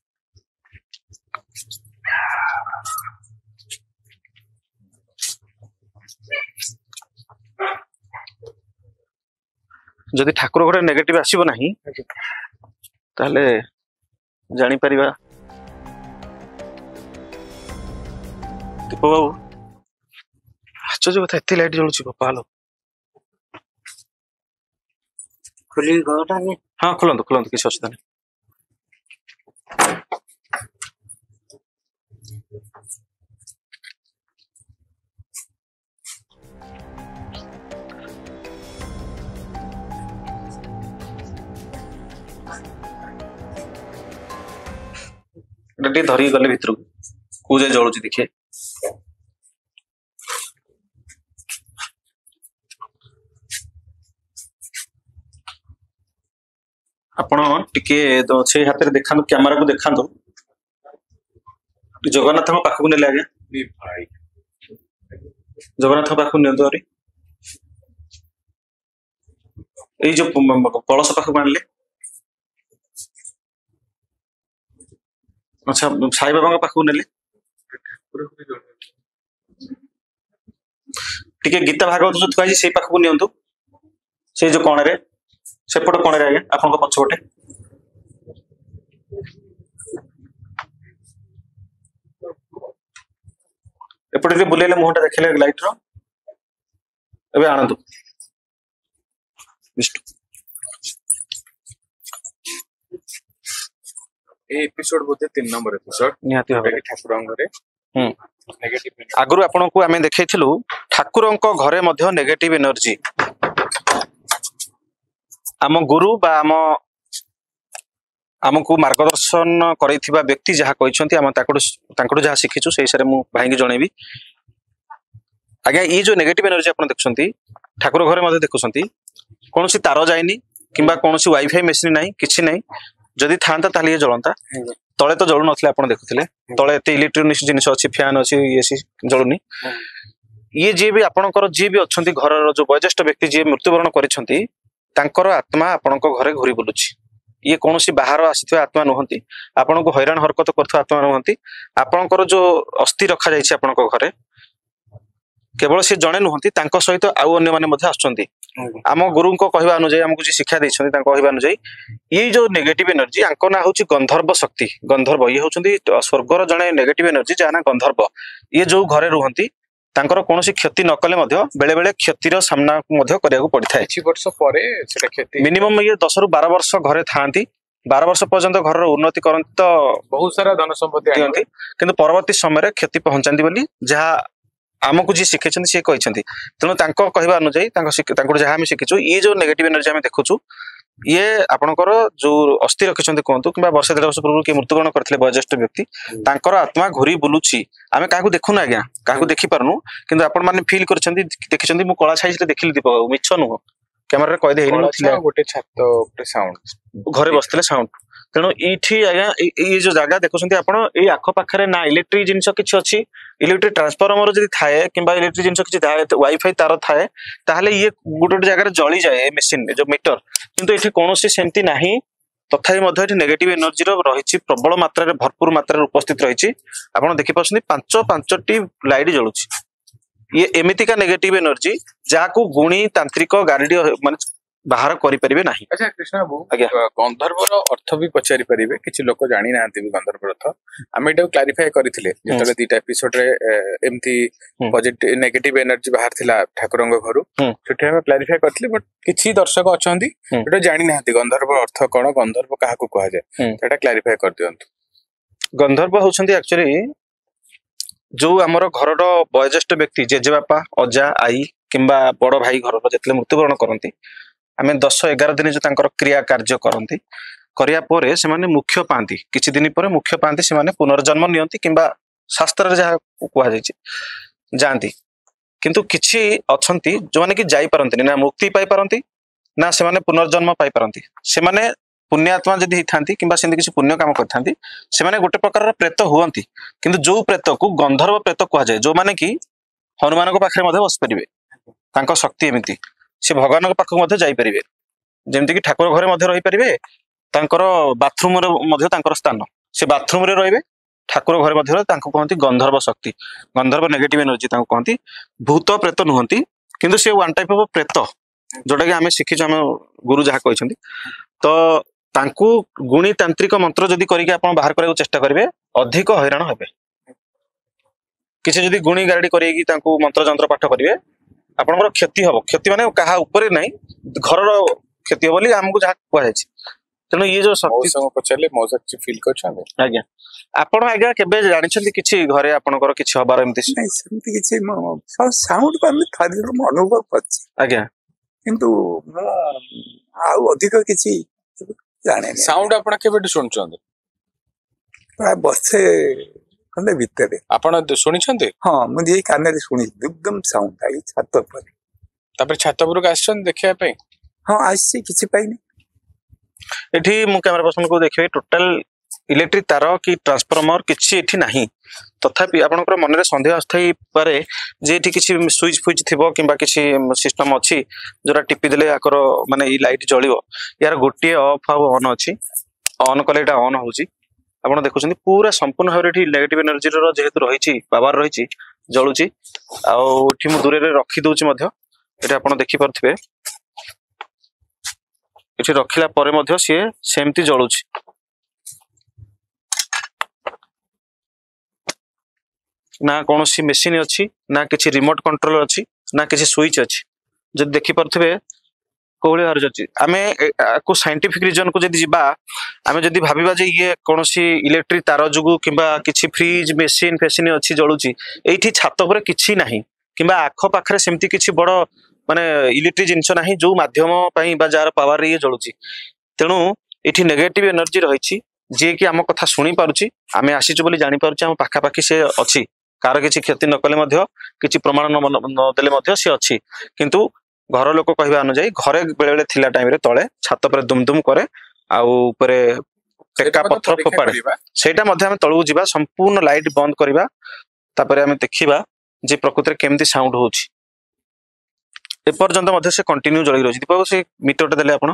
जदि ठाकुर घरे नेगेटिव आसीबो नाही ताले जानी परिबा। दीप बाबू आश्चर्य कथा एते लाइट जलुछि बापा लो खुली घरटा नहीं हाँ खुलंतु खुलंतु किसी असुविधा नहीं। धरिक गले भितर को जाए जलुची देखिए आपण टिके से हाथ में देखा कैमेरा को देखा जगन्नाथ पाखक ने आज्ञा जगन्नाथ पाखक नि जो कलश पाखक आनले अच्छा साई बाबा पाखक ने टिके गीता भागवत जो थुआ से पाखक नियंतु से जो कण रे सेपट कण रे आज्ञा आपन पछपटे एपटे बुलेले मुहटा देखले लाइट रो एबे आनंदु विष्णु ए एपिसोड बोते 3 नंबर एपिसोड निहाती भाबे ठाकुरंग घरे नेगेटिव आगुरु आपन को आमे देखैथिलु ठाकुरंक घरे मध्य नेगेटिव एनर्जी आम गुरु बा आमको मार्गदर्शन करैथिबा व्यक्ति जहाँ कहते आम जहाँ शिखीचु से हिसाब से भाई की जनइबी आज्ञा ये जो नेगेटिव एनर्जी आप देखुं ठाकुर घरे मध्य देखुं कौन सी तार जाइनी किंबा कौन सी वाईफाई मेसीन ना कि ना जदि था ये जलता तले तो जलु नथिले आपण देखुथिले तले एते इलेक्ट्रोनिक्स जिनिस अछि फैन अछि ये जलुनी ये जी भी आपणकर जी भी अच्छी घर जो वयोज्येष्ठ व्यक्ति जी मृत्युवरण करिसेंती तांकर आत्मा आपणक घरे घुरी बुलुछि ये कौन सी बाहर आसी आत्मा नुहति आपन को हैरान हरकत कर आत्मा नुहति आपणकर जो अस्थि रखा जाइछि आपणक घरे केवल से जड़े नुहति तांको सहित आउ अन्य माने मध्य आछंती आम गुरु को कहवा अनुଯାयी हमको जी शिक्षा देछंती तांको कहवा अनुଯାयी ये जो नेगेटिव एनर्जी आंको ना होछि गंधर्व शक्ति गंधर्व ये होछंती स्वर्गर जड़े नेगेटिव एनर्जी जाना गंधर्व ये जो घरे रुहंती तांकर कोनोसी क्षति न कले मध्य बेले बेले क्षतिर सामना मध्य करिया पड़ी था किछि वर्ष परे सेटा क्षति मिनिमम ये 10 रु 12 वर्ष घरे थांती 12 वर्ष पर्यंत घर उन्नति करंती तो बहुत सारा धन संपत्ति दियंती किंतु परवर्ती समय क्षति पहुंचाती बोली जहाँ आमको जी शिखै सी कहते तेणु कहवा अनुଯାयी जहाँ शिखीचु ये जो नेगेटिव एनर्जी आम देखुचु ये आपणकर जो अस्थि रखिंट कहतु कि वर्ष 1.5 वर्ष पूर्व किए मृत्युवरण करते वयोज्येष्ठ व्यक्ति तांकर आत्मा घुरी बुलुची आम क्या देखुना आज्ञा क्या देखी पार्नु कि आपण मैंने फिल कर देखी मुझे कला छाई देखिली दीप मिछ नुह कैमेरा कहीदे गोटे छात साउंड घरे बसते साउंड तेणु ये आज्ञा ये जो जगह देखुं आपड़ ये आखपाखे ना इलेक्ट्रिक जिनस किसी अच्छी इलेक्ट्रिक ट्रांसफॉर्मर जब थाए कि इलेक्ट्रिक जिनस किसी थाए वाईफाई तार थाए ताहले ये गोटे जगह जली जाए मेसीन जो मीटर किंतु ये कौन सेमती ना तथापि नेगेटिव एनर्जी रही प्रबल मात्रा भरपूर मात्रा उपस्थित रही आप देखिए 5टी लाइट जलुची ये एमितिका नेगेटिव एनर्जी जहाँ गुणी तांत्रिक गाड़ी माने ବାହାର କରିପାରିବେ ନାହିଁ। ଆଚ୍ଛା କୃଷ୍ଣ ବାବୁ, ଆଜ୍ଞା। ଗନ୍ଧର୍ବର ଅର୍ଥ ବି ପଚାରି ପାରିବେ, କିଛି ଲୋକ ଜାଣି ନାହାନ୍ତି ବି ଗନ୍ଧର୍ବର ଅର୍ଥ। ଆମେ ଏଟାକୁ କ୍ଲାରିଫାଏ କରିଥିଲେ ଯେତେବେଳେ 2ଟା ଏପିସୋଡରେ ଏମିତି ହୁଁ। ପଜିଟିଭ ନେଗେଟିଭ ଏନର୍ଜି ବାହାରିଥିଲା ଠାକୁରଙ୍କ ଘରୁ, ହୁଁ। ସେଠି ଆମେ କ୍ଲାରିଫାଏ କରିଥିଲେ। ବଟ୍ କିଛି ଦର୍ଶକ ଅଛନ୍ତି ହୁଁ। ଯୋଉଟା ଜାଣିନାହାନ୍ତି ଗନ୍ଧର୍ବର ଅର୍ଥ କଣ, ଗନ୍ଧର୍ବ କାହାକୁ କୁହାଯାଏ, ହୁଁ। ସେଟା କ୍ଲାରିଫାଏ କରିଦିଅନ୍ତୁ। ଗନ୍ଧର୍ବ ହଉଛନ୍ତି ଆକ୍ଚୁଆଲି ଯୋଉ ଆମର ଘରର ବয়োଜ୍ୟେଷ୍ଠ ବ୍ୟକ୍ତି, ଜେଜେବାପା, ଅଜା, ଆଈ କିମ୍ବା ବଡ ଭାଇ ଘରର ଯେତେବେଳେ ମୃତ୍ୟୁବରଣ କରନ୍ତି, ଆମେ 10-11 ଦିନ ଯୋଉ ତାଙ୍କର କ୍ରିୟା କାର୍ଯ୍ୟ କରନ୍ତି, କରିବା ପରେ ସେମାନେ ମୁଖ୍ୟ ପାଆନ୍ତି। କିଛି ଦିନ ପରେ ମୁଖ୍ୟ ପାଆନ୍ତି, ସେମାନେ ପୁନର୍ଜନ୍ମ ନିଅନ୍ତି କିମ୍ବା ଶାସ୍ତ୍ରରେ ଯାହା କୁହାଯାଇଛି ଯାଆନ୍ତି। କିନ୍ତୁ କିଛି ଅଛନ୍ତି ଯୋଉମାନେ କି ଯାଇପାରନ୍ତିନି, ନା ମୁକ୍ତି ପାଇପାରନ୍ତି ନା ସେମାନେ ପୁନର୍ଜନ୍ମ ପାଇପାରନ୍ତି। ସେମାନେ ପୁଣ୍ୟାତ୍ମା ଯଦି ହେଇଥାନ୍ତି କିମ୍ବା ସେମିତି କିଛି ପୁଣ୍ୟ କାମ କରିଥାନ୍ତି, ସେମାନେ ଗୋଟେ ପ୍ରକାରର ପ୍ରେତ ହୁଅନ୍ତି। କିନ୍ତୁ ଯୋଉ ପ୍ରେତକୁ ଗନ୍ଧର୍ବ ପ୍ରେତ କୁହାଯାଏ, ଯୋଉମାନେ କି ହନୁମାନଙ୍କ ପାଖରେ ମଧ୍ୟ ବସିପାରିବେ, ତାଙ୍କ ଶକ୍ତି ଏମିତି, ସେ ଭଗବାନଙ୍କ ପାଖକୁ ମଧ୍ୟ ଯାଇପାରିବେ। ଯେମିତିକି ଠାକୁର ଘରେ ମଧ୍ୟ ରହିପାରିବେ, ତାଙ୍କର ବାଥରୁମରେ ମଧ୍ୟ ତାଙ୍କର ସ୍ଥାନ, ସେ ବାଥରୁମରେ ରହିବେ, ଠାକୁର ଘରେ ମଧ୍ୟ ତାଙ୍କୁ କହନ୍ତି ଗନ୍ଧର୍ବ ଶକ୍ତି, ଗନ୍ଧର୍ବ ନେଗେଟିଭ ଏନର୍ଜି ତାଙ୍କୁ କହନ୍ତି। ଭୂତ ପ୍ରେତ ନୁହନ୍ତି, କିନ୍ତୁ ସେ ୱାନ୍ ଟାଇପ୍ ଅଫ୍ ପ୍ରେତ, ଯୋଉଟା କି ଆମେ ଶିଖିଛୁ, ଆମ ଗୁରୁ ଯାହା କହିଛନ୍ତି। ତ ତାଙ୍କୁ ଗୁଣି ତାନ୍ତ୍ରିକ ମନ୍ତ୍ର ଯଦି କରିକି ଆପଣ ବାହାର କରିବାକୁ ଚେଷ୍ଟା କରିବେ, ଅଧିକ ହଇରାଣ ହେବେ। କିଛି ଯଦି ଗୁଣି ଗାରେଡି କରିକି ତାଙ୍କୁ ମନ୍ତ୍ର ଯନ୍ତ୍ର ପାଠ କରିବେ, ଆପଣଙ୍କର କ୍ଷତି ହବ। କ୍ଷତି ମାନେ କାହା ଉପରେ ନାହିଁ, ଘରର କ୍ଷତି ହବ ବୋଲି ଆମକୁ ଯାହା କୁହାଯାଇଛି। ତେଣୁ ଇଏ ଯୋଉ ଶକ୍ତି, ପଚାରିଲେ ମଉସା କିଛି ଫିଲ୍ କରିଛନ୍ତି? ଆଜ୍ଞା, ଆପଣ ଆଜ୍ଞା କେବେ ଜାଣିଛନ୍ତି କିଛି ଘରେ ଆପଣଙ୍କର କିଛି ହବାର ଏମିତି? ନାଇଁ ସେମିତି କିଛି ସାଉଣ୍ଡ ଆମେ ଥରେ ମୁଁ ଅନୁଭବ କରିଛି, ଆଜ୍ଞା, କିନ୍ତୁ ମୁଁ ଆଉ ଅଧିକ କିଛି ଜାଣେନି। ସାଉଣ୍ଡ ଆପଣ କେବେଠୁ ଶୁଣୁଛନ୍ତି? ପ୍ରାୟ ବର୍ଷେ ଖଣ୍ଡେ ଭିତରେ। ଆପଣ ଶୁଣିଛନ୍ତି? ହଁ, ମୁଁ ଏଇ କାନରେ ଶୁଣିଛି ଦୁମ୍ ସାଉଣ୍ଡ ଏଇ ଛାତ ଉପରେ। ତାପରେ ଛାତ ଉପରକୁ ଆସିଛନ୍ତି ଦେଖିବା ପାଇଁ? ହଁ ଆସିଛି, କିଛି ପାଇନି। ଏଠି ମୁଁ କ୍ୟାମେରା ପର୍ସନକୁ ଦେଖିବି, ଟୋଟାଲ ଇଲେକ୍ଟ୍ରିକ ତାର କି ଟ୍ରାନ୍ସଫର୍ମର କିଛି ଏଠି ନାହିଁ। ତଥାପି ଆପଣଙ୍କର ମନରେ ସନ୍ଦେହ ଆସିଥାଇପାରେ ଯେ ଏଠି କିଛି ସୁଇଚ ଫୁଇଚ ଥିବ କିମ୍ବା କିଛି ସିଷ୍ଟମ ଅଛି ଯୋଉଟା ଟିପି ଦେଲେ ଆଙ୍କର ମାନେ ଏଇ ଲାଇଟ୍ ଜଳିବ। ୟାର ଗୋଟିଏ ଅଫ୍ ଆଉ ଅନ୍ ଅଛି, ଅନ୍ କଲେ ଏଇଟା ଅନ୍ ହଉଛି। ଆପଣ ଦେଖୁଛନ୍ତି ପୁରା ସମ୍ପୂର୍ଣ୍ଣ ଭାବରେ ଏଠି ନେଗେଟିଭ ଏନର୍ଜିର ଯେହେତୁ ରହିଛି, ପାୱାର ରହିଛି, ଜଳୁଛି। ଆଉ ଏଠି ମୁଁ ଦୂରରେ ରଖିଦଉଛି ମଧ୍ୟ, ଏଠି ଆପଣ ଦେଖିପାରୁଥିବେ, ଏଠି ରଖିଲା ପରେ ମଧ୍ୟ ସିଏ ସେମିତି ଜଳୁଛି। ନା କୌଣସି ମେସିନ ଅଛି, ନା କିଛି ରିମୋଟ କଣ୍ଟ୍ରୋଲ ଅଛି, ନା କିଛି ସୁଇଚ ଅଛି। ଯଦି ଦେଖିପାରୁଥିବେ କୋଉଭଳି ଭାବରେ ଅଛି। ଆମେ ଆକୁ ସାଇଣ୍ଟିଫିକ ରିଜନ କୁ ଯଦି ଯିବା, ଆମେ ଯଦି ଭାବିବା ଯେ ଇଏ କୌଣସି ଇଲେକ୍ଟ୍ରିକ ତାର ଯୋଗୁ କିମ୍ବା କିଛି ଫ୍ରିଜ ମେସିନ ଫେସିନ ଅଛି ଜଳୁଛି, ଏଇଠି ଛାତ ଉପରେ କିଛି ନାହିଁ କିମ୍ବା ଆଖ ପାଖରେ ସେମିତି କିଛି ବଡ ମାନେ ଇଲେକ୍ଟ୍ରିକ ଜିନିଷ ନାହିଁ ଯୋଉ ମାଧ୍ୟମ ପାଇଁ ବା ଯାହାର ପାୱାର ଇଏ ଜଳୁଛି। ତେଣୁ ଏଠି ନେଗେଟିଭ ଏନର୍ଜି ରହିଛି, ଯିଏକି ଆମ କଥା ଶୁଣି ପାରୁଛି, ଆମେ ଆସିଛୁ ବୋଲି ଜାଣିପାରୁଛି, ଆମ ପାଖାପାଖି ସେ ଅଛି, କାହାର କିଛି କ୍ଷତି ନ କଲେ ମଧ୍ୟ, କିଛି ପ୍ରମାଣ ନଦେଲେ ମଧ୍ୟ ସେ ଅଛି। କିନ୍ତୁ ଘର ଲୋକ କହିବା ଅନୁଯାୟୀ ଘରେ ବେଳେ ବେଳେ ଥିଲା ଟାଇମରେ ତଳେ ଛାତ ଉପରେ ଦୁମ ଦୁମ କରେ, ଆଉ ଉପରେ ଟେକା ପଥର ଫୋପାଡେ। ସେଇଟା ମଧ୍ୟ ଆମେ ତଳକୁ ଯିବା, ସମ୍ପୂର୍ଣ୍ଣ ଲାଇଟ୍ ବନ୍ଦ କରିବା, ତାପରେ ଆମେ ଦେଖିବା ଯେ ପ୍ରକୃତରେ କେମିତି ସାଉଣ୍ଡ ହଉଛି। ଏପର୍ଯ୍ୟନ୍ତ ମଧ୍ୟ ସେ କଣ୍ଟିନ୍ୟୁ ଜଳି ରହିଛି। ଦୀପକ ସେ ମିଟରଟା ଦେଲେ ଆପଣ।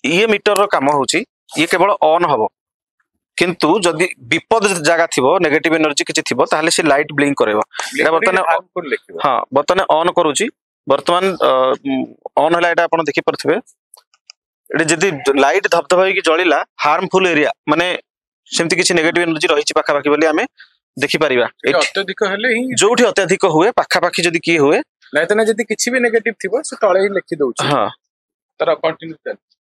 ଇଏ ମିଟରର କାମ ହଉଛି, ଇଏ କେବଳ ଅନ୍ ହବ, କିନ୍ତୁ ଯଦି ବିପଦ ଜାଗା ଥିବ, ନେଗେଟିଭ ଏନର୍ଜି କିଛି ଥିବ, ତାହେଲେ ସେ ଲାଇଟ୍ ବ୍ଲିଙ୍କ କରିବ। ଏଇଟା ବର୍ତ୍ତମାନ ହଁ ବର୍ତ୍ତମାନ ଅନ୍ କରୁଛି। ବର୍ତ୍ତମାନ ଅନ୍ ହେଲା, ଏଇଟା ଆପଣ ଦେଖିପାରୁଥିବେ। ଏଠି ଯଦି ଲାଇଟ୍ ଧବଧବ ହେଇକି ଜଳିଲା, ହାର୍ମଫୁଲ ଏରିଆ ମାନେ ସେମିତି କିଛି ନେଗେଟିଭ ଏନର୍ଜି ରହିଛି ପାଖାପାଖି ବୋଲି ଆମେ ଦେଖିପାରିବା। ଅତ୍ୟଧିକ ହେଲେ ହିଁ, ଯୋଉଠି ଅତ୍ୟଧିକ ହୁଏ, ପାଖାପାଖି ଯଦି କିଏ ହୁଏ, ନାଇଁ ତ ନା ଯଦି କିଛି ବି ନେଗେଟିଭ ଥିବ ସେ ତଳେ ହିଁ ଲେଖି ଦଉଛି, ହଁ ତାର କଣ୍ଟିନ୍ୟୁ ଚାଲିଛି।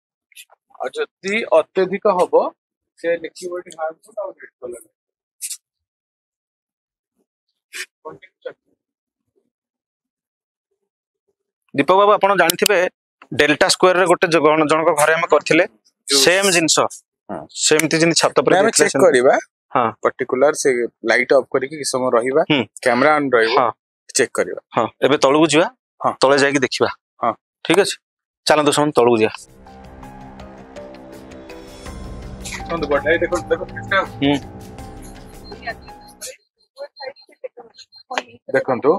ଆଉ ଯଦି ଅତ୍ୟଧିକ ହବ, ସେ ଲେଖିବ ଏଠି ହାର୍ମଫୁଲ ଆଉ ରେଡ୍ କଲର। ଦୀପକ ବାବୁ ଆପଣ ଜାଣିଥିବେ ଡେଲ୍ଟା ସ୍କୋୟାରରେ ଗୋଟେ ଜଣଙ୍କ ଘରେ ଆମେ କରିଥିଲେ ସେମ ଜିନିଷ, ସେମିତି ଯେମିତି ଛାତ ଉପରେ ଆମେ ଚେକ୍ କରିବା। ହଁ ପର୍ଟିକୁଲାର ସେ ଲାଇଟ୍ ଅଫ୍ କରିକି କିଛି ସମୟ ରହିବା, କ୍ୟାମେରା ଅନ୍ ରହିବ, ଚେକ୍ କରିବା। ହଁ ଏବେ ତଳକୁ ଯିବା, ହଁ ତଳେ ଯାଇକି ଦେଖିବା। ହଁ ଠିକ ଅଛି, ଚାଲନ୍ତୁ ସମସ୍ତେ ତଳକୁ ଯିବା। ଦେଖନ୍ତୁ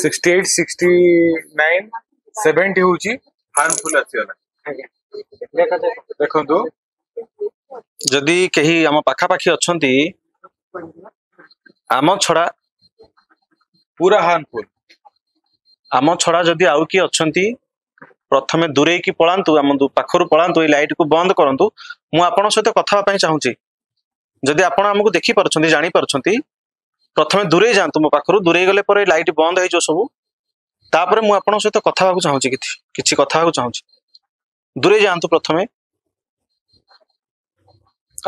68, 69, 70 ହଉଛି ହାର୍ମଫୁଲ ଆସିଗଲା। ଦେଖନ୍ତୁ ଯଦି କେହି ଆମ ପାଖାପାଖି ଅଛନ୍ତି, ଆମ ଛଡା ପୁରା ହାର୍ମଫୁଲ, आम छड़ा जदि आउ किए अछंती प्रथमे दूरे की पलांतु आम पाखरु पलांतु ए लाइट को बंद करंतु मु आपन सहित कथा पई चाहूची जदि आपन हमकु देखि परछंती जानि परछंती प्रथमे दूरे जांतु मो पाखरु दूरे गले पर लाइट बंद हे जो सब तापर मु आपन सहित कथा होकु चाहूची किछि कथा होकु चाहूची दूरे जांतु प्रथमे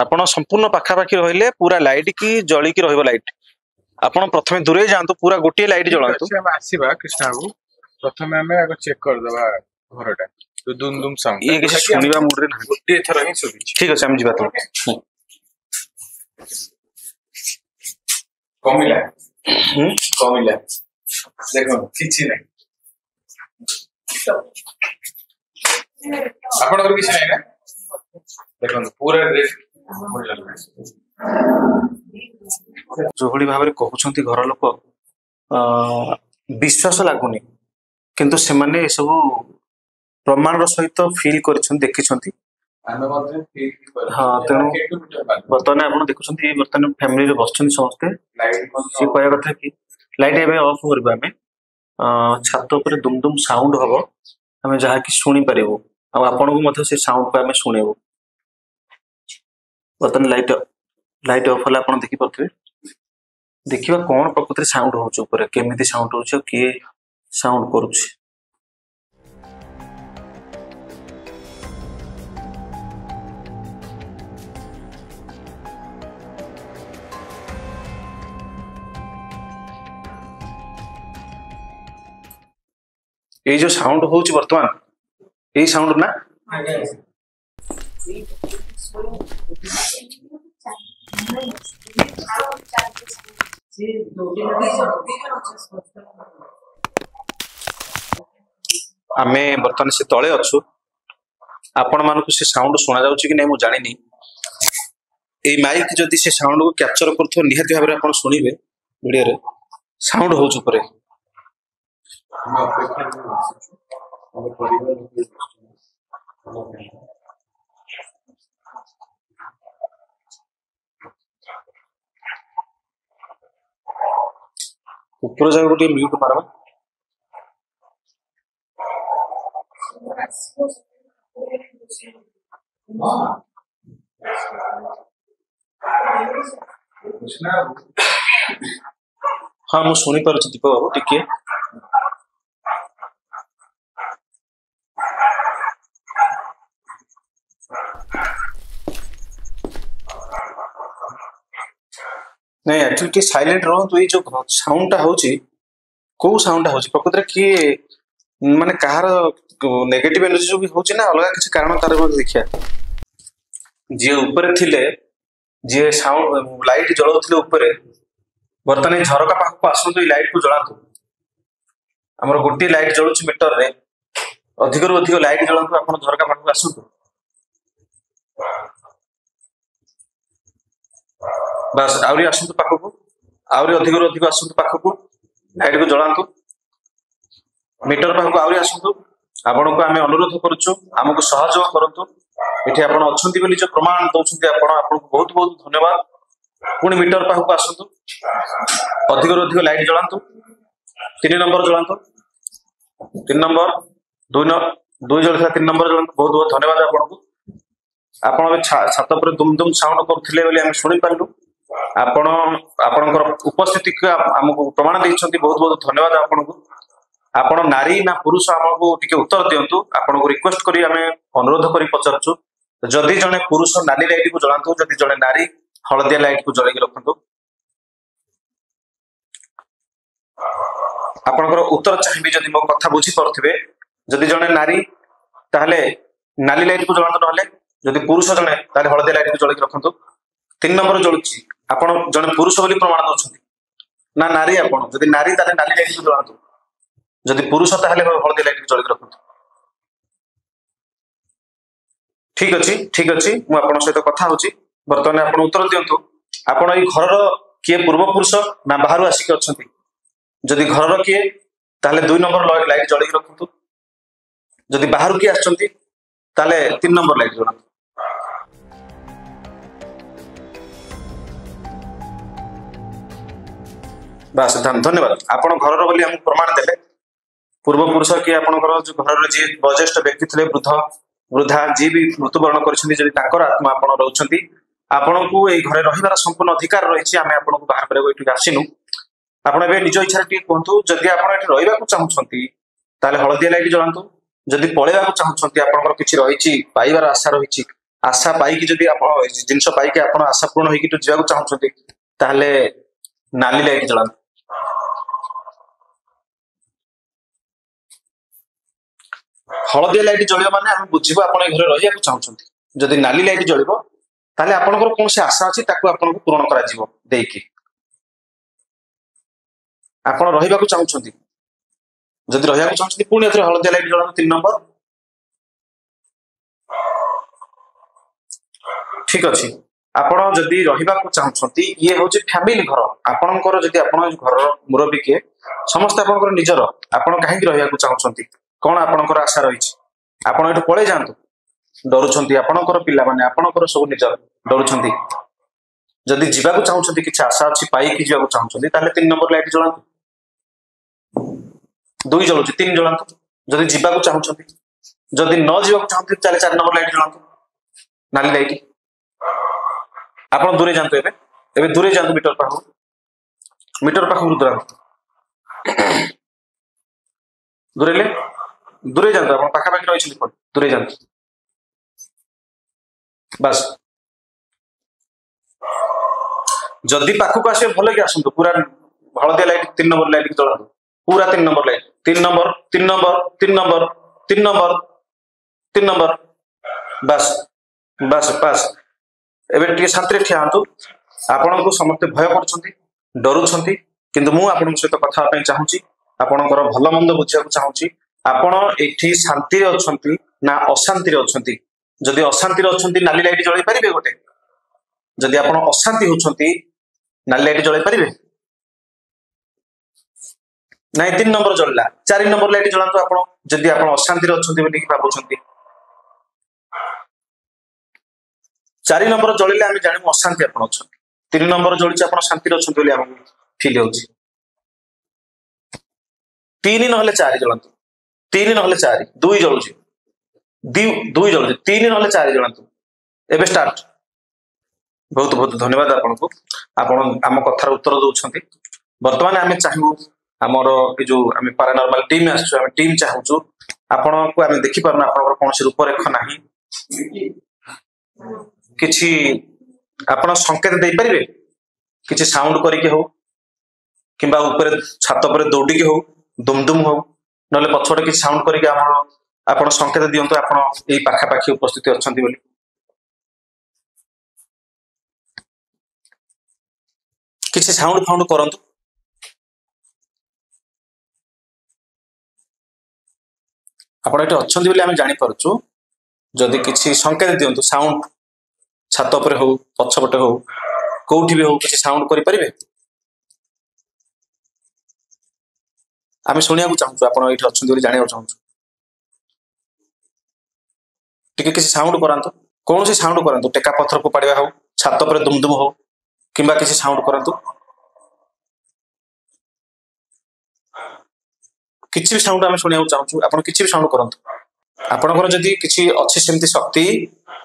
आपण संपूर्ण पाखापाखी रहिले पूरा लाइट की जली की रहइबो लाइट आपण प्रथमे दूरे जांतु पूरा गोटे लाइट जलांतु हम आसीबा कृष्णा बाबू प्रथमे हमें आगे चेक कर देबा घरटा तो दुम दुम साउंड ये किसी सुनिबा मूड रे नाही गोटे थर ही सुबि ठीक अछि हम जिबा तो कमिला कमिला देखो किछि नै आपन किछि नै ना देखो पूरा रेड जोहली भाव में कहउछंती घर लोक विश्वास लागुनी किंतु से माने सब प्रमाण सहित फील करिछन देखिछंती आमे मध्ये फील कर हां तेनु बर्तमान आपण देखुछंती बर्तमान फैमिली रे बसछन समस्ते लाइट से कहया कथा कि लाइट एबे ऑफ करबा हमें छात ऊपर दुम दुम साउंड हबो हमें जहा कि सुनी परिबो आ आपण को मध्ये से साउंड को हमें सुनेबो बर्तमान लाइट ऑफ होला आपण देखि परथि देखिबा कोन प्रकृति साउंड होछ ऊपर केमिति साउंड होछ के साउंड करूछ ये जो साउंड होच वर्तमान ये साउंड ना आमे वर्तमान से तळे अछु आपण मानको से साउंड सुना जाउची कि नै मु जानि नि ए माइक जदि से साउंड को कैप्चर करथो निहाती भाबरे आपण सुनिबे वीडियो रे साउंड होच ऊपर ऊपर जाए गोटे म्यूट मारबा हाँ मु सुनी पारुछि दीपक बाबू टिके नहीं एक्चुअली साइलेंट रहो तो ये जो साउंड होची को साउंड होची प्रकृति रे की माने कहार नेगेटिव एनर्जी जो भी होची ना अलग किसी कारण तार मध्ये देखिया जे ऊपर थिले जे साउंड लाइट जळौथिले ऊपर वर्तमान झरका पाख को आसु तो लाइट को जळातु हमर गोटी लाइट जळुची मीटर रे अधिक रु अधिक लाइट जळातु आपण झरका पाख को आसु बस आउरी आसु पाख को आउरी अधिक रु अधिक आसु पाख को लाइट को जळातु मीटर पाख को आउरी आसु आपण को हमें अनुरोध करूछु हमको सहयोग करंतु एठी आपण अछंती बोली जो प्रमाण दउछंती आपण को बहुत बहुत धन्यवाद पुणी मीटर पाख को आसु अधिक रु अधिक लाइट जळातु 3 नंबर जळातु 3 नंबर 2 जळखा 3 नंबर जळातु बहुत बहुत धन्यवाद आपण को आपण छात पर दुम दुम साउंड करथिले बोली हम सुनि पालु आपण आपणकर उपस्थिति को हमको प्रमाण दैछंती बहुत बहुत धन्यवाद आपण को आपण नारी ना पुरुष हमको टिके उत्तर दियंतु आपण को रिक्वेस्ट करी हमें अनुरोध करी पचारछु जदि जने पुरुष नाली लाइट को जळांतु जदि जने नारी हळदिया लाइट को जळेगी रखंतु आपणकर उत्तर चाहिबे जदि मो कथा बुझी परथिबे जदि जने नारी ताहले नाली लाइट को जळांतु नहले जदि पुरुष जने ताहले हळदिया लाइट को जळेगी रखंतु 3 नंबर जळुची आपण जने पुरुष बोली प्रमाण दउछंती ना नारी आपण जदि नारी ताहले नाली लाइट को जळांतु जदि पुरुष ताहले हळदिया लाइट को जळेगी रखंतु ठीक अछि मु आपण सहित कथा होची वर्तमान आपण उत्तर दियंतु आपण ई घरर किए पूर्व पुरुष ना बाहर आसी के अछंती जदि घरर किए ताहले 2 नंबर लाइट जळी रखंतु जदि बाहर किए आछंती ताहले 3 नंबर लाइट जळांतु बस धन्यवाद आपण घरर बोली हम प्रमाण देले पूर्व पुरुष कि आपणकर जो घर जी वयोज्येष्ठ व्यक्ति थे वृद्ध वृद्धा जी भी मृत्युवरण कर आत्मा आपण रोचंती आपण को ये घरे रहिबार संपूर्ण अधिकार रही आम आपन को बाहर करके आसीनु आपण ए निज इच्छा कहतु जदि आप रहा चाहूँगी हलदिया लाइट जलांतु जदि पलैया चाहूँगी आपंकर किसी रही पाइबार आशा रही आशा पाई जदि जिनस पाई आप आशा पूर्ण होगी जावाक चाहूँगी ताहले नाली लाइट जलांतु हलदिया लाइट जलियो माने हम बुझिबो आपण घर रहिया चाहूँगी जदि नाली लाइट जलिबो ताहले आपनकर कौन आशा अच्छी आपन को पूरण करा जिवो देकी आपण रहिबाकू चाहूँगी जदि रहिबाकू चाहूँगी पुणी एथरे हलदिया लाइट जलांतु 3 नंबर ठीक अच्छी आपण जदि रहिबाकू चाहूँगी ये हूँ फैमिली घर आपणकर जदि आपण घर मुरबी किए समस्त आपणकर निजर आपण कहीं रहिबाकू चाहूँगी कौन आपणकर आशा रही आपण एठू पळै जांतु डरुछंती आपणकर पिला माने आपणकर सब निजर डरुछंती जदि जीवाकू चाहूँगी किसी आशा अच्छी पाई जीवाकू चाहूँगी ताहले 3 नंबर लाइट जलांतु 2 जलुची 3 जलांतु जदि जीवाकू चाहूँगी जदि न जीवाकू चाहूँगी ताहले 4 नंबर लाइट जलांतु नाली लाइट आपण दूरे जांतु एबे दूरे जांतु मीटर पाखु दूरे दूरे जांतु आपण पाखा पाखी रही दूरे जांतु बस जदि पाखक आसे भल कि आसतु पूरा हलदिया लाइट 3 नंबर लाइट जलांतु पूरा 3 number light 3 number 3 number 3 number 3 number 3 number बस बस बस एबे टिके शांति रे ठियांतु आपण को समस्त भय करछंती डरुछंती किंतु मु आपण सहित कथा पय चाहूची आपणकर भल मंद बुझिया चाहूची आपण एठी शांति रे अछंती ना अशांति रे अछंती जदि अशांति रे अछंती नाली लाइट जळै परिबे गोटे जदि आपण अशांति होछंती नाली लाइट जळै परिबे नहीं 3 नंबर जळला 4 नंबर लाइट जळांतु आपण जदि आपण अशांति रे अछंती बोली भाबुछंती 4 नंबर जळिले आमे जानिमु अशांति आपण अछंती 3 नंबर जळिछि आपण शांति रे अछंती बोली हमहु फील होछि 3 नहले 4 जळांतु 3 नहले 4 2 जळुछि 2 जळुछि 3 नहले 4 जळांतु एबे स्टार्ट बहुत बहुत धन्यवाद आपन को आपण आम कथार उत्तर दउछंती वर्तमान आमे चाहू हमर ए जो आमे पैरानॉर्मल टीम आछू आमे टीम चाहूछु आपण को आमे देखि परना आपण कोनोसी रूपरेख नाही किछि आपण संकेत दे परिबे किछि साउंड करिके हो किंबा ऊपर छात पर दौड़ी के हो दुमदुम हो नले पछोटे किछि साउंड करिके आपण संकेत दियंतु आपण एई पाखा पाखी उपस्थित अछंती बोली किछि साउंड फाउंड करंतु आपण एटे अछंती बोली आमे जानि परछु जदि किछि संकेत दियंतु साउंड छात पर हो पछपटे हो कोठी भी हो किछि साउंड करि परिबे आमे सुनिया को चाहू आपण एठी अछंती बोली जानिया चाहू टिके किसी साउंड करांतु कौन सी साउंड करांतु टेका पत्थर को पड़िया हो छात पर दुमदुम हो किंबा किसी साउंड करांतु किछि भी साउंड आमे सुनिया को चाहू आपण किछि भी साउंड करांतु आपनकर जदी किछि अछि सेमति शक्ति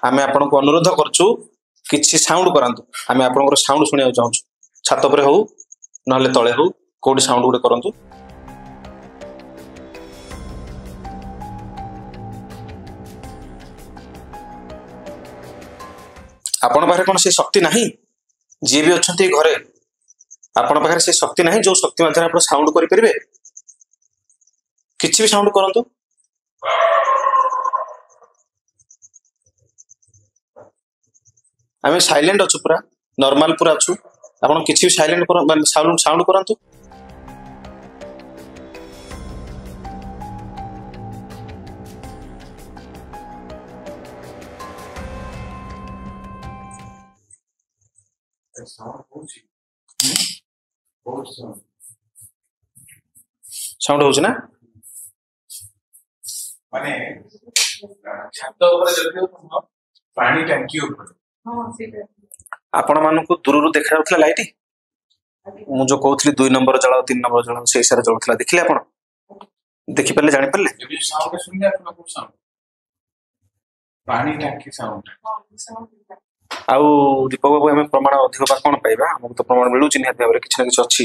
आमे आपण को अनुरोध करछु किछि साउंड करांतु आमे आपनकर साउंड सुनिया को चाहू छात पर हो नहले तळे हो कोडी साउंड गुडे करंतु आपण पाखरे कोन से शक्ति नाही जे भी अछंती घरे आपण पाखरे से शक्ति नाही जो शक्ति माध्यम आपण साउंड करि परिबे किछि भी साउंड करंतु आमे साइलेंट अछु पूरा नॉर्मल पूरा अछु आपण किछि भी साइलेंट कर साउंड करंतु साउंड होछि ना माने छात ऊपर जल्दी पानी टंकी ऊपर आपण मानकु दूररु देखा जाउथला लाइट मु जो कहउथली 2 नंबर जळाओ 3 नंबर जळाओ से हिसाब जळुथला देखिले आपण ଦେଖିପାରିଲେ ଜାଣିପାରିଲେ? ଏବେ ଯୋଉ ସାଉଣ୍ଡ ଶୁଣିଲେ ଆପଣ କୋଉ ସାଉଣ୍ଡ? ପାଣି ଟାଙ୍କି ସାଉଣ୍ଡ। ଆଉ ଦୀପକ ବାବୁ ଆମେ ପ୍ରମାଣ ଅଧିକ ବା କଣ ପାଇବା? ଆମକୁ ତ ପ୍ରମାଣ ମିଳୁଛି ନିହାତି ଭାବରେ କିଛି ନା କିଛି ଅଛି।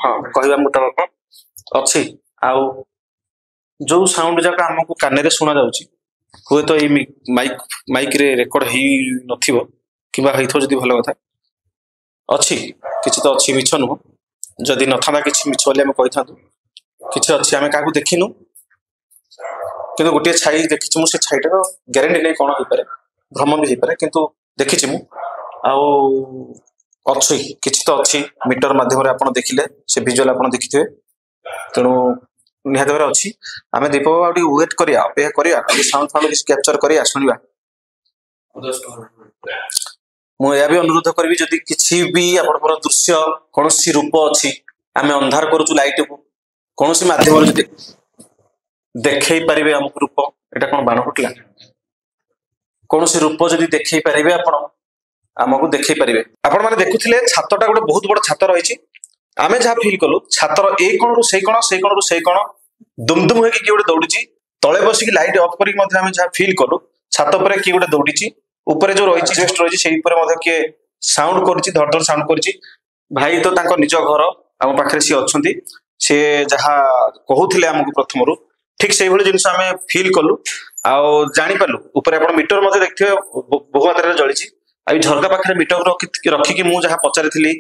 ହଁ କହିବା ମୁତାବକ ଅଛି। ଆଉ ଯୋଉ ସାଉଣ୍ଡ ଯାକ ଆମକୁ କାନରେ ଶୁଣା ଯାଉଛି ହୁଏତ ଏଇ ମାଇକରେ ରେକର୍ଡ ହେଇ ନଥିବ କିମ୍ବା ହେଇଥିବ ଯଦି ଭଲ କଥା। ଅଛି କିଛି ତ ଅଛି, ମିଛ ନୁହଁ। ଯଦି ନଥାନ୍ତା କିଛି ମିଛ ବୋଲି ଆମେ କହିଥାନ୍ତୁ। କିଛି ଅଛି, ଆମେ କାହାକୁ ଦେଖିନୁ କିନ୍ତୁ ଗୋଟିଏ ଛାଇ ଦେଖିଛି ମୁଁ। ସେ ଛାଇଟାର ଗ୍ୟାରେଣ୍ଟି ନେଇ କଣ ହେଇପାରେ, ଭ୍ରମ ବି ହେଇପାରେ, କିନ୍ତୁ ଦେଖିଛି ମୁଁ। ଆଉ ଅଛି କିଛି ତ ଅଛି, ମିଟର ମାଧ୍ୟମରେ ଆପଣ ଦେଖିଲେ ସେ ଭିଜୁଆଲ ଆପଣ ଦେଖିଥିବେ। ତେଣୁ ନିହାତି ଭାବରେ ଅଛି। ଆମେ ଦୀପକ ଆଉ ଟିକେ ୱେଟ୍ କରିବା, ଅପେକ୍ଷା କରିବା, ସାଉଣ୍ଡ କିଛି କ୍ୟାପଚର କରିବା, ଶୁଣିବା। ମୁଁ ଏହା ବି ଅନୁରୋଧ କରିବି ଯଦି କିଛି ବି ଆପଣଙ୍କର ଦୃଶ୍ୟ କୌଣସି ରୂପ ଅଛି, ଆମେ ଅନ୍ଧାର କରୁଛୁ ଲାଇଟକୁ, କୌଣସି ମାଧ୍ୟମରେ ଯଦି ଦେଖେଇ ପାରିବେ ଆମକୁ ରୂପ, ଏଇଟା କଣ ବାଣ ଫୁଟିଲା? କୌଣସି ରୂପ ଯଦି ଦେଖେଇ ପାରିବେ ଆପଣ ଆମକୁ ଦେଖେଇ ପାରିବେ। ଆପଣ ମାନେ ଦେଖୁଥିଲେ ଛାତଟା ଗୋଟେ ବହୁତ ବଡ ଛାତ ରହିଛି। ଆମେ ଯାହା ଫିଲ୍ କଲୁ ଛାତର ଏଇ କୋଣରୁ ସେଇ କୋଣ, ସେଇ କୋଣରୁ ସେଇ କୋଣ ଦୁମଦୁମ ହେଇକି କିଏ ଗୋଟେ ଦୌଡିଛି। ତଳେ ବସିକି ଲାଇଟ୍ ଅଫ୍ କରିକି ମଧ୍ୟ ଆମେ ଯାହା ଫିଲ୍ କଲୁ ଛାତ ଉପରେ କିଏ ଗୋଟେ ଦୌଡିଛି। ଉପରେ ଯୋଉ ରହିଛି ରେଷ୍ଟ ରହିଛି ସେଇ ଉପରେ ମଧ୍ୟ କିଏ ସାଉଣ୍ଡ କରୁଛି, ଧଡ ଧଡ ସାଉଣ୍ଡ କରିଛି। ଭାଇ ତ ତାଙ୍କ ନିଜ ଘର ଆମ ପାଖରେ ସିଏ ଅଛନ୍ତି, ସିଏ ଯାହା କହୁଥିଲେ ଆମକୁ ପ୍ରଥମରୁ ଠିକ ସେଇଭଳି ଜିନିଷ ଆମେ ଫିଲ୍ କଲୁ ଆଉ ଜାଣିପାରିଲୁ। ଉପରେ ଆପଣ ମିଟର ମଧ୍ୟ ଦେଖିଥିବେ ବହୁ ମାତ୍ରାରେ ଜଳିଛି। ଆଉ ଏଇ ଝରକା ପାଖରେ ମିଟର ରଖିକି ମୁଁ ଯାହା ପଚାରିଥିଲି,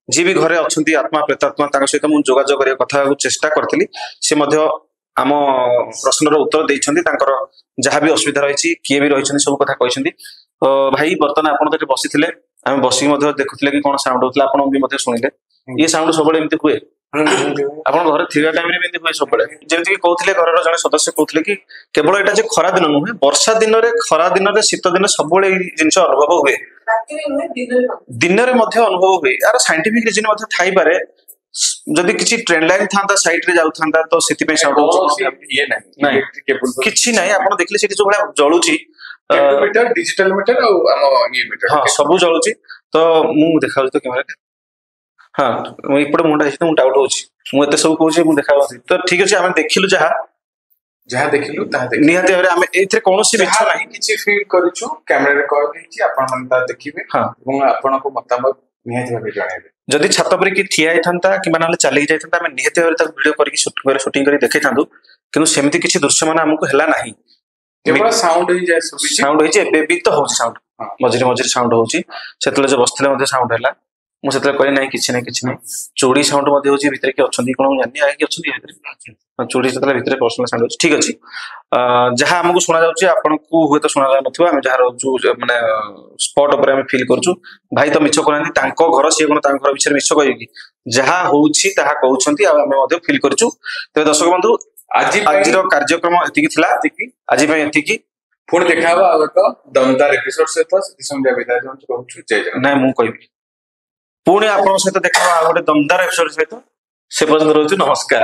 ଯିଏ ବି ଘରେ ଅଛନ୍ତି ଆତ୍ମା ପ୍ରେତାତ୍ମା, ତାଙ୍କ ସହିତ ମୁଁ ଯୋଗାଯୋଗ କରିବାକୁ କଥା ହେବାକୁ ଚେଷ୍ଟା କରିଥିଲି। ସେ ମଧ୍ୟ ଆମ ପ୍ରଶ୍ନର ଉତ୍ତର ଦେଇଛନ୍ତି। ତାଙ୍କର ଯାହା ବି ଅସୁବିଧା ରହିଛି, କିଏ ବି ରହିଛନ୍ତି, ସବୁ କଥା କହିଛନ୍ତି। ଭାଇ ବର୍ତ୍ତମାନ ଆପଣ ତ ଏଠି ବସିଥିଲେ, ଆମେ ବସିକି ମଧ୍ୟ ଦେଖୁଥିଲେ କି କଣ ସାଉଣ୍ଡ ହଉଥିଲା, ଆପଣ ବି ମଧ୍ୟ ଶୁଣିଲେ। ଇଏ ସାଉଣ୍ଡ ସବୁବେଳେ ଏମିତି ହୁଏ? ଆପଣ ଘରେ ଥିବା ଟାଇମରେ ବି ଏମିତି ହୁଏ ସବୁବେଳେ? ଯେମିତିକି କହୁଥିଲେ ଘରର ଜଣେ ସଦସ୍ୟ କହୁଥିଲେ କି କେବଳ ଏଇଟା ଯେ ଖରା ଦିନ ନୁହେଁ, ବର୍ଷା ଦିନରେ, ଖରା ଦିନରେ, ଶୀତ ଦିନରେ ସବୁବେଳେ ଏଇ ଜିନିଷ ଅନୁଭବ ହୁଏ। ଦିନରେ ମଧ୍ୟ ଅନୁଭବ ହୁଏ। ଏହାର ସାଇଣ୍ଟିଫିକ ରିଜନ ମଧ୍ୟ ଥାଇପାରେ। ଯଦି କିଛି ଟ୍ରେନ୍ ଲାଇନ୍ ଥାନ୍ତା ସାଇଡ ରେ ଯାଉଥାନ୍ତା ତ ସେଥିପାଇଁ ସାଉଣ୍ଡ ହଉଛି। କିଛି ନାହିଁ, ଆପଣ ଦେଖିଲେ ସେଠି ଯୋଉ ଭଳିଆ ଜଳୁଛି ଡିଜିଟାଲ ମିଟର ଆଉ ଆମ ଇଏ ମିଟର, ହଁ ସବୁ ଜଳୁଛି। ତ ମୁଁ ଦେଖାଉଛି ତ କ୍ୟାମେରା, ହଁ ମୁଁ ଏପଟେ ମୁଣ୍ଡା ହେଇଛି ତ ମୁଁ ଡାଉଟ ହଉଛି। ମୁଁ ଏତେ ସବୁ କହୁଛି, ମୁଁ ଦେଖାଉଛି ତ ଠିକ ଅଛି। ଆମେ ଦେଖିଲୁ ଯାହା ଦେଖିଲୁ ତାହା ନିହାତି ଭାବରେ ଆମେ ଏଇଥିରେ କୌଣସି ମିଛ ନାହିଁ। କିଛି ଫିଲ୍ କରିଛୁ, କ୍ୟାମେରାରେ କଲ୍ ହେଇଛି, ଆପଣ ମାନେ ତାହା ଦେଖିବେ ଏବଂ ଆପଣଙ୍କ ମତାମତ ନିହାତି ଭାବେ ଜଣାଇବେ। ଯଦି ଛାତ ଉପରେ କିଏ ଠିଆ ହେଇଥାନ୍ତା କିମ୍ବା ନହେଲେ ଚାଲିକି ଯାଇଥାନ୍ତା, ଆମେ ନିହାତି ଭାବରେ ତାକୁ ଭିଡିଓ କରିକି ସୁଟିଂ କରି ଦେଖେଇଥାନ୍ତୁ। କିନ୍ତୁ ସେମିତି କିଛି ଦୃଶ୍ୟ ମାନେ ଆମକୁ ହେଲା ନାହିଁ। ସାଉଣ୍ଡ ହେଇଛି, ଏବେ ବି ତ ହଉଛି ସାଉଣ୍ଡ, ମଝିରେ ମଝିରେ ସାଉଣ୍ଡ ହଉଛି। ସେତେବେଳେ ଯୋଉ ବସିଥିଲେ ମଧ୍ୟ ସାଉଣ୍ଡ ହେଲା। ମୁଁ ସେତେବେଳେ କହିଲି ନାହିଁ କିଛି ନାହିଁ, କିଛି ନାହିଁ। ଚୁଡ଼ି ସାଉଣ୍ଡ ମଧ୍ୟ ହଉଛି, ଭିତରେ କିଏ ଅଛନ୍ତି କଣ ମୁଁ ଜାଣିନି, ଆଇକି ଅଛନ୍ତି ଭିତରେ। ଚୁଡ଼ି ସେତେବେଳେ ଭିତରେ ପର୍ସନାଲ ସାଉଣ୍ଡ ହଉଛି। ଠିକ ଅଛି, ଯାହା ଆମକୁ ଶୁଣା ଯାଉଛି ଆପଣଙ୍କୁ ହୁଏତ ଶୁଣା ଯାଉନଥିବ। ଆମେ ଯାହା ରହୁଛୁ ମାନେ ସ୍ପଟ ଉପରେ ଆମେ ଫିଲ୍ କରୁଛୁ। ଭାଇ ତ ମିଛ କହୁନାହାନ୍ତି, ତାଙ୍କ ଘର, ସିଏ କଣ ତାଙ୍କ ଘର ବିଷୟରେ ମିଛ କହିବେ କି? ଯାହା ହଉଛି ତାହା କହୁଛନ୍ତି, ଆଉ ଆମେ ମଧ୍ୟ ଫିଲ୍ କରିଛୁ। ତେବେ ଦର୍ଶକ ବନ୍ଧୁ, ଆଜିର କାର୍ଯ୍ୟକ୍ରମ ଏତିକି ଥିଲା। ଆଜି ପାଇଁ ଏତିକି। ପୁଣି ଦେଖା ହବ ଆଉ ଏକ ଦମଦାର ଏପିସୋଡ ସହିତ। ସେଥି ବିଦାୟ ରହୁଛୁ। ଜୟ ଜଗନ୍ନାଥ। ନାଇଁ ମୁଁ କହିବି, ପୁଣି ଆପଣଙ୍କ ସହିତ ଦେଖା ହବ ଆଉ ଗୋଟେ ଦମଦାର ଏପିସୋଡ ସହିତ। ସେ ପର୍ଯ୍ୟନ୍ତ ରହୁଛୁ, ନମସ୍କାର।